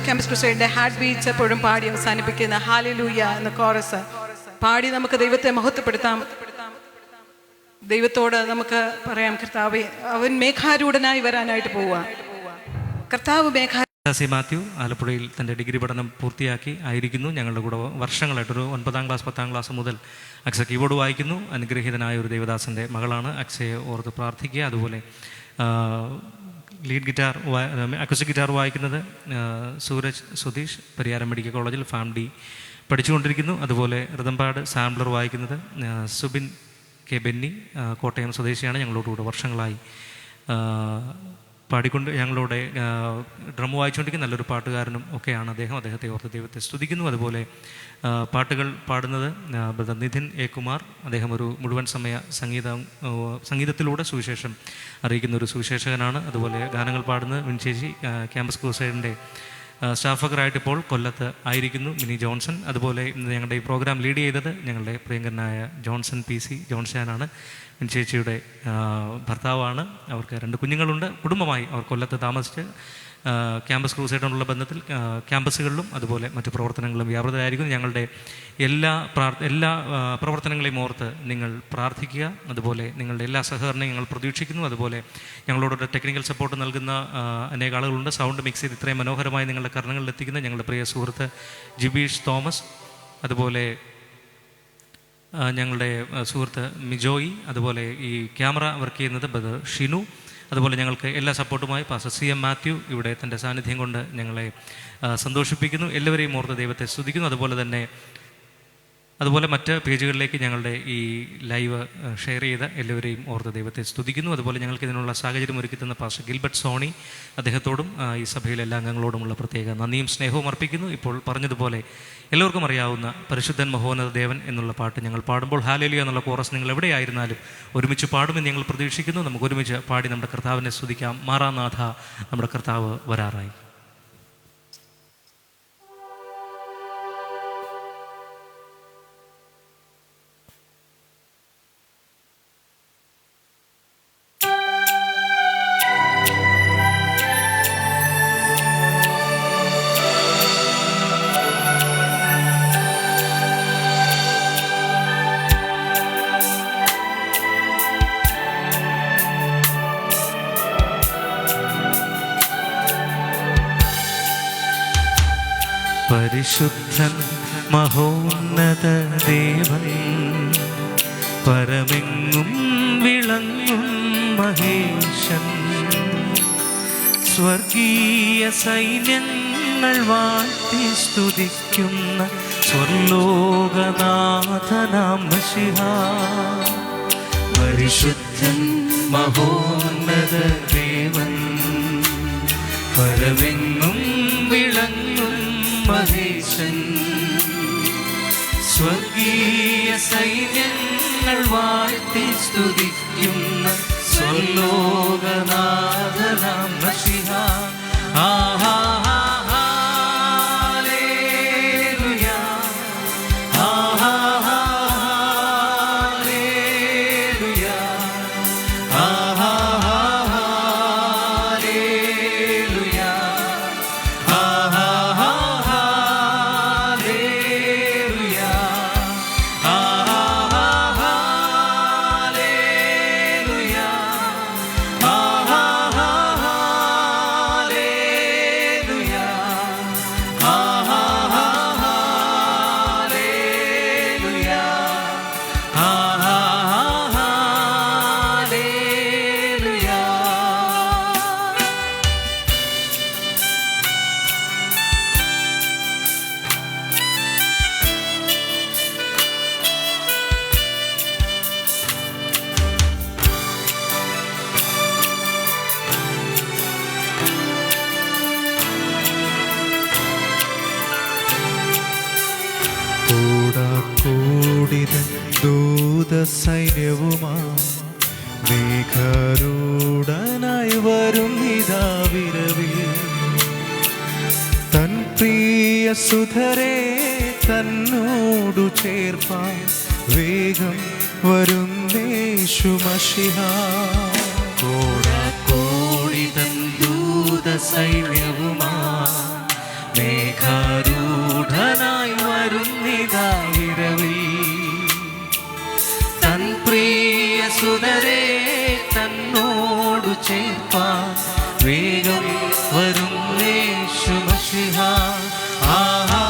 [SPEAKER 3] ക്യാമ്പസ് ക്രൂസൈഡിന്റെ ഹാർട്ട് ബീറ്റ്സ് എപ്പോഴും പാടി അവസാനിപ്പിക്കുന്ന ഹല്ലേലൂയ എന്ന കോറസ് പാടി നമുക്ക് ദൈവത്തെ മഹത്വപ്പെടുത്താം. ദൈവത്തോട് നമുക്ക് പറയാം, കർത്താവേ, അവൻ മേഘാരൂഢനായി വരാനായിട്ട് പോവുക. കർത്താവ്
[SPEAKER 2] സി മാത്യു ആലപ്പുഴയിൽ തൻ്റെ ഡിഗ്രി പഠനം പൂർത്തിയാക്കി ആയിരിക്കുന്നു. ഞങ്ങളുടെ കൂടെ വർഷങ്ങളായിട്ടൊരു 9ാം ക്ലാസ് 10ാം ക്ലാസ് മുതൽ അക്സ കീബോർഡ് വായിക്കുന്നു. അനുഗ്രഹീതനായ ഒരു ദേവദാസൻ്റെ മകളാണ്. അക്സയെ ഓർത്ത് പ്രാർത്ഥിക്കുക. അതുപോലെ ലീഡ് ഗിറ്റാർ അക്യൂസ്റ്റിക് ഗിറ്റാർ വായിക്കുന്നത് സൂരജ് സുധീഷ് പരിയാരം മെഡിക്കൽ കോളേജിൽ ഫാംഡി പഠിച്ചുകൊണ്ടിരിക്കുന്നു. അതുപോലെ റിതംപാട് സാംപ്ലർ വായിക്കുന്നത് സുബിൻ കെ ബെന്നി കോട്ടയം സ്വദേശിയാണ്. ഞങ്ങളോടുകൂടെ വർഷങ്ങളായി പാടിക്കൊണ്ട് ഞങ്ങളുടെ ഡ്രം വായിച്ചുകൊണ്ടിരിക്കുന്ന നല്ലൊരു പാട്ടുകാരനും ഒക്കെയാണ് അദ്ദേഹം. അദ്ദേഹത്തെ ഓർത്ത് ദൈവത്തെ സ്തുതിക്കുന്നു. അതുപോലെ പാട്ടുകൾ പാടുന്നത് ബ്രദർ നിധിൻ എ കുമാർ. അദ്ദേഹം ഒരു മുഴുവൻ സമയ സംഗീതത്തിലൂടെ സുവിശേഷം അറിയിക്കുന്ന ഒരു സുവിശേഷകനാണ്. അതുപോലെ ഗാനങ്ങൾ പാടുന്നത് വിൻചേച്ചി ക്യാമ്പസ് ക്രൂസൈഡിൻ്റെ സ്റ്റാഫറായിട്ട് ഇപ്പോൾ കൊല്ലത്ത് ആയിരിക്കുന്നു, മിനി ജോൺസൺ. അതുപോലെ ഇന്ന് ഞങ്ങളുടെ ഈ പ്രോഗ്രാം ലീഡ് ചെയ്തത് ഞങ്ങളുടെ പ്രിയങ്കരനായ ജോൺസൺ PC ജോൺസനാണ്. ചേച്ചിയുടെ ഭർത്താവാണ്. അവർക്ക് 2 കുഞ്ഞുങ്ങളുണ്ട്. കുടുംബമായി അവർ കൊല്ലത്ത് താമസിച്ച് ക്യാമ്പസ് ക്രൂസൈഡിനുള്ള ബന്ധത്തിൽ ക്യാമ്പസുകളിലും അതുപോലെ മറ്റു പ്രവർത്തനങ്ങളിലും വ്യാപൃതരായിരിക്കുന്നു. ഞങ്ങളുടെ എല്ലാ പ്രവർത്തനങ്ങളെയും ഓർത്ത് നിങ്ങൾ പ്രാർത്ഥിക്കുക. അതുപോലെ നിങ്ങളുടെ എല്ലാ സഹകരണവും ഞങ്ങൾ പ്രതീക്ഷിക്കുന്നു. അതുപോലെ ഞങ്ങളോടൊരു ടെക്നിക്കൽ സപ്പോർട്ട് നൽകുന്ന അനേക ആളുകളുണ്ട്. സൗണ്ട് മിക്സ് ചെയ്ത് ഇത്രയും മനോഹരമായി നിങ്ങളുടെ കർണങ്ങളിൽ എത്തിക്കുന്ന ഞങ്ങളുടെ പ്രിയ സുഹൃത്ത് ജിബീഷ് തോമസ്, അതുപോലെ ഞങ്ങളുടെ സുഹൃത്ത് മിജോയി, അതുപോലെ ഈ ക്യാമറ വർക്ക് ചെയ്യുന്നത് ബ്രദർ ഷിനു, അതുപോലെ ഞങ്ങൾക്ക് എല്ലാ സപ്പോർട്ടുമായി പാസ്റ്റർ CM മാത്യു ഇവിടെ തൻ്റെ സാന്നിധ്യം കൊണ്ട് ഞങ്ങളെ സന്തോഷിപ്പിക്കുന്നു. എല്ലാവരെയും ഓർത്ത് ദൈവത്തെ സ്തുതിക്കുന്നു. അതുപോലെ മറ്റ് പേജുകളിലേക്ക് ഞങ്ങളുടെ ഈ ലൈവ് ഷെയർ ചെയ്ത എല്ലാവരെയും ഓർത്ത് ദൈവത്തെ സ്തുതിക്കുന്നു. അതുപോലെ ഞങ്ങൾക്ക് ഇതിനുള്ള സാഹചര്യം ഒരുക്കിത്തുന്ന പാസ്റ്റർ ഗിൽബർട്ട് സോണി, അദ്ദേഹത്തോടും ഈ സഭയിലെ എല്ലാ അംഗങ്ങളോടുമുള്ള പ്രത്യേക നന്ദിയും സ്നേഹവും അർപ്പിക്കുന്നു. ഇപ്പോൾ പറഞ്ഞതുപോലെ എല്ലാവർക്കും അറിയാവുന്ന പരിശുദ്ധൻ മഹോന്നത ദേവൻ എന്നുള്ള പാട്ട് ഞങ്ങൾ പാടുമ്പോൾ ഹല്ലേലൂയ എന്നുള്ള കോറസ് നിങ്ങൾ എവിടെയായിരുന്നാലും ഒരുമിച്ച് പാടുമെന്ന് ഞങ്ങൾ പ്രതീക്ഷിക്കുന്നു. നമുക്ക് ഒരുമിച്ച് പാടി നമ്മുടെ കർത്താവിനെ സ്തുതിക്കാം. മാറാനാഥ, നമ്മുടെ കർത്താവ് വരാറായി. പരിശുദ്ധൻ മഹോന്നത ദേവൻ, പരമെങ്ങും വിളങ്ങും മഹേശൻ, സ്വർഗീയ സൈന്യങ്ങൾ വാഴ്ത്തി സ്തുതിക്കുന്ന സ്വർലോകനാഥനാം മശിഹാ. പരിശുദ്ധൻ മഹോന്നത ദേവൻ, പരമെങ്ങും വിളങ്ങും മഹേശൻ, സ്വർഗീയ സൈന്യങ്ങൾ വാഴ്ത്തി സ്തുതിക്കുന്ന സ്വർലോകനാഥനാം മശിഹാ. ആഹാ
[SPEAKER 4] സൈന്യവുമാ മേഘാരൂഢനായി വരും നിതാവിരവിൽ, തൻ പ്രിയ സുധരെ തന്നോടു ചേർപ്പാൻ വേഗം വരുന്നേശു മശിഹാ.
[SPEAKER 2] കോടാകോടിതൻ ദൂത സൈന്യവുമാ മേഘാരൂഢനായി വരുന്നിതാവിരവിൽ, തൻ പ്രിയ സുതരെ തന്നോടു ചേർപ്പാൻ വേഗം വരുന്നേശു മശിഹാ. ആഹാ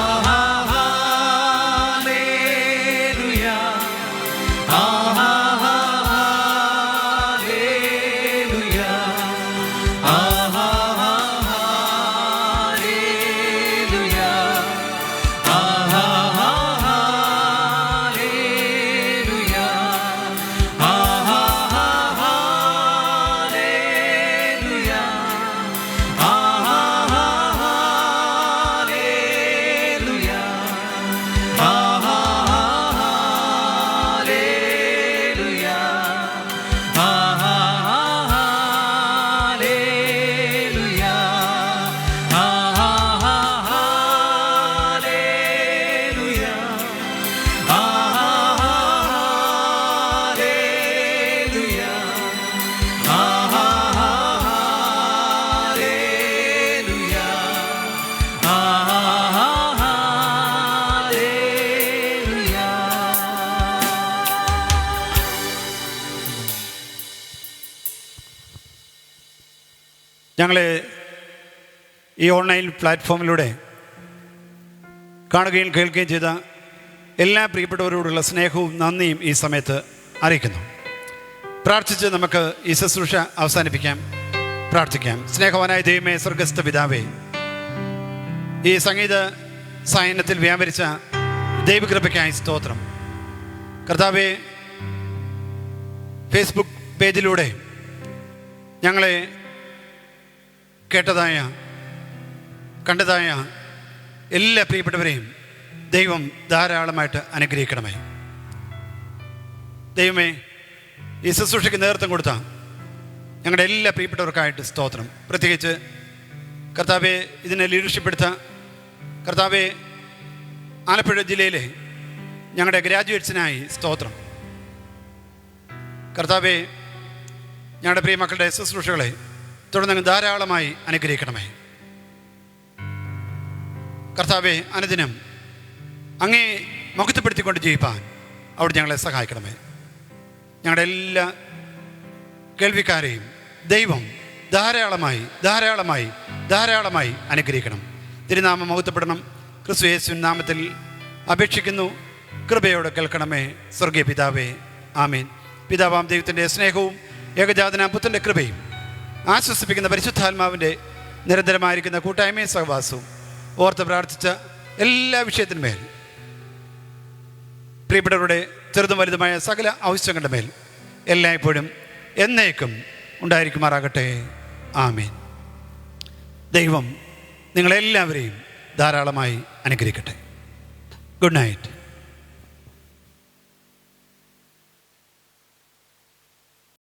[SPEAKER 1] ഞങ്ങളെ ഈ ഓൺലൈൻ പ്ലാറ്റ്ഫോമിലൂടെ കാണുകയും കേൾക്കുകയും ചെയ്ത എല്ലാ പ്രിയപ്പെട്ടവരോടുള്ള സ്നേഹവും നന്ദിയും ഈ സമയത്ത് അറിയിക്കുന്നു. പ്രാർത്ഥിച്ച് നമുക്ക് ഈ ശുശ്രൂഷ അവസാനിപ്പിക്കാം. പ്രാർത്ഥിക്കാം. സ്നേഹവാനായ ദൈവമേ, സ്വർഗസ്ഥ പിതാവേ, ഈ സംഗീത സായനത്തിൽ വ്യാപരിച്ച ദൈവകൃപയ്ക്കായി സ്തോത്രം. കർത്താവേ, ഫേസ്ബുക്ക് പേജിലൂടെ ഞങ്ങളെ കേട്ടതായ കണ്ടതായ എല്ലാ പ്രിയപ്പെട്ടവരെയും ദൈവം ധാരാളമായിട്ട് അനുഗ്രഹിക്കണമേ. ദൈവമേ, ഈ ശുശ്രൂഷയ്ക്ക് നേതൃത്വം കൊടുത്ത ഞങ്ങളുടെ എല്ലാ പ്രിയപ്പെട്ടവർക്കായിട്ട് സ്തോത്രം. പ്രത്യേകിച്ച് കർത്താവെ, ഇതിനെ ലീഡർഷിപ്പ് എടുത്ത കർത്താവെ, ആലപ്പുഴ ജില്ലയിലെ ഞങ്ങളുടെ ഗ്രാജുവേറ്റ്സിനായി സ്തോത്രം. കർത്താവെ, ഞങ്ങളുടെ പ്രിയ മക്കളുടെ ശുശ്രൂഷകളെ തുടർന്ന് ധാരാളമായി അനുഗ്രഹിക്കണമേ. കർത്താവെ, അനുദിനം അങ്ങേ മുഖത്തപ്പെടുത്തിക്കൊണ്ട് ജീവിപ്പാൻ അവിടെ ഞങ്ങളെ സഹായിക്കണമേ. ഞങ്ങളുടെ എല്ലാ കേൾവിക്കാരെയും ദൈവം ധാരാളമായി ധാരാളമായി ധാരാളമായി അനുഗ്രഹിക്കണം. തിരുനാമം മഹത്വപ്പെടണം. ക്രിസ്തു യേശുവിൻ നാമത്തിൽ അപേക്ഷിക്കുന്നു. കൃപയോടെ കേൾക്കണമേ സ്വർഗീയ പിതാവേ. ആമേൻ. പിതാവാം ദൈവത്തിൻ്റെ സ്നേഹവും ഏകജാതനാം പുത്രൻ്റെ കൃപയും ആശ്വസിപ്പിക്കുന്ന പരിശുദ്ധാത്മാവിൻ്റെ നിരന്തരമായിരിക്കുന്ന കൂട്ടായ്മയും സഹവാസവും ഓർത്ത് പ്രാർത്ഥിച്ച എല്ലാ വിഷയത്തിന്മേൽ, പ്രിയപ്പെട്ടവരുടെ ചെറുതും വലുതുമായ സകല ആവശ്യങ്ങളുടെ മേൽ എല്ലായ്പ്പോഴും എന്നേക്കും ഉണ്ടായിരിക്കുമാറാകട്ടെ. ആമേൻ. ദൈവം നിങ്ങളെല്ലാവരെയും ധാരാളമായി അനുഗ്രഹിക്കട്ടെ. Good night.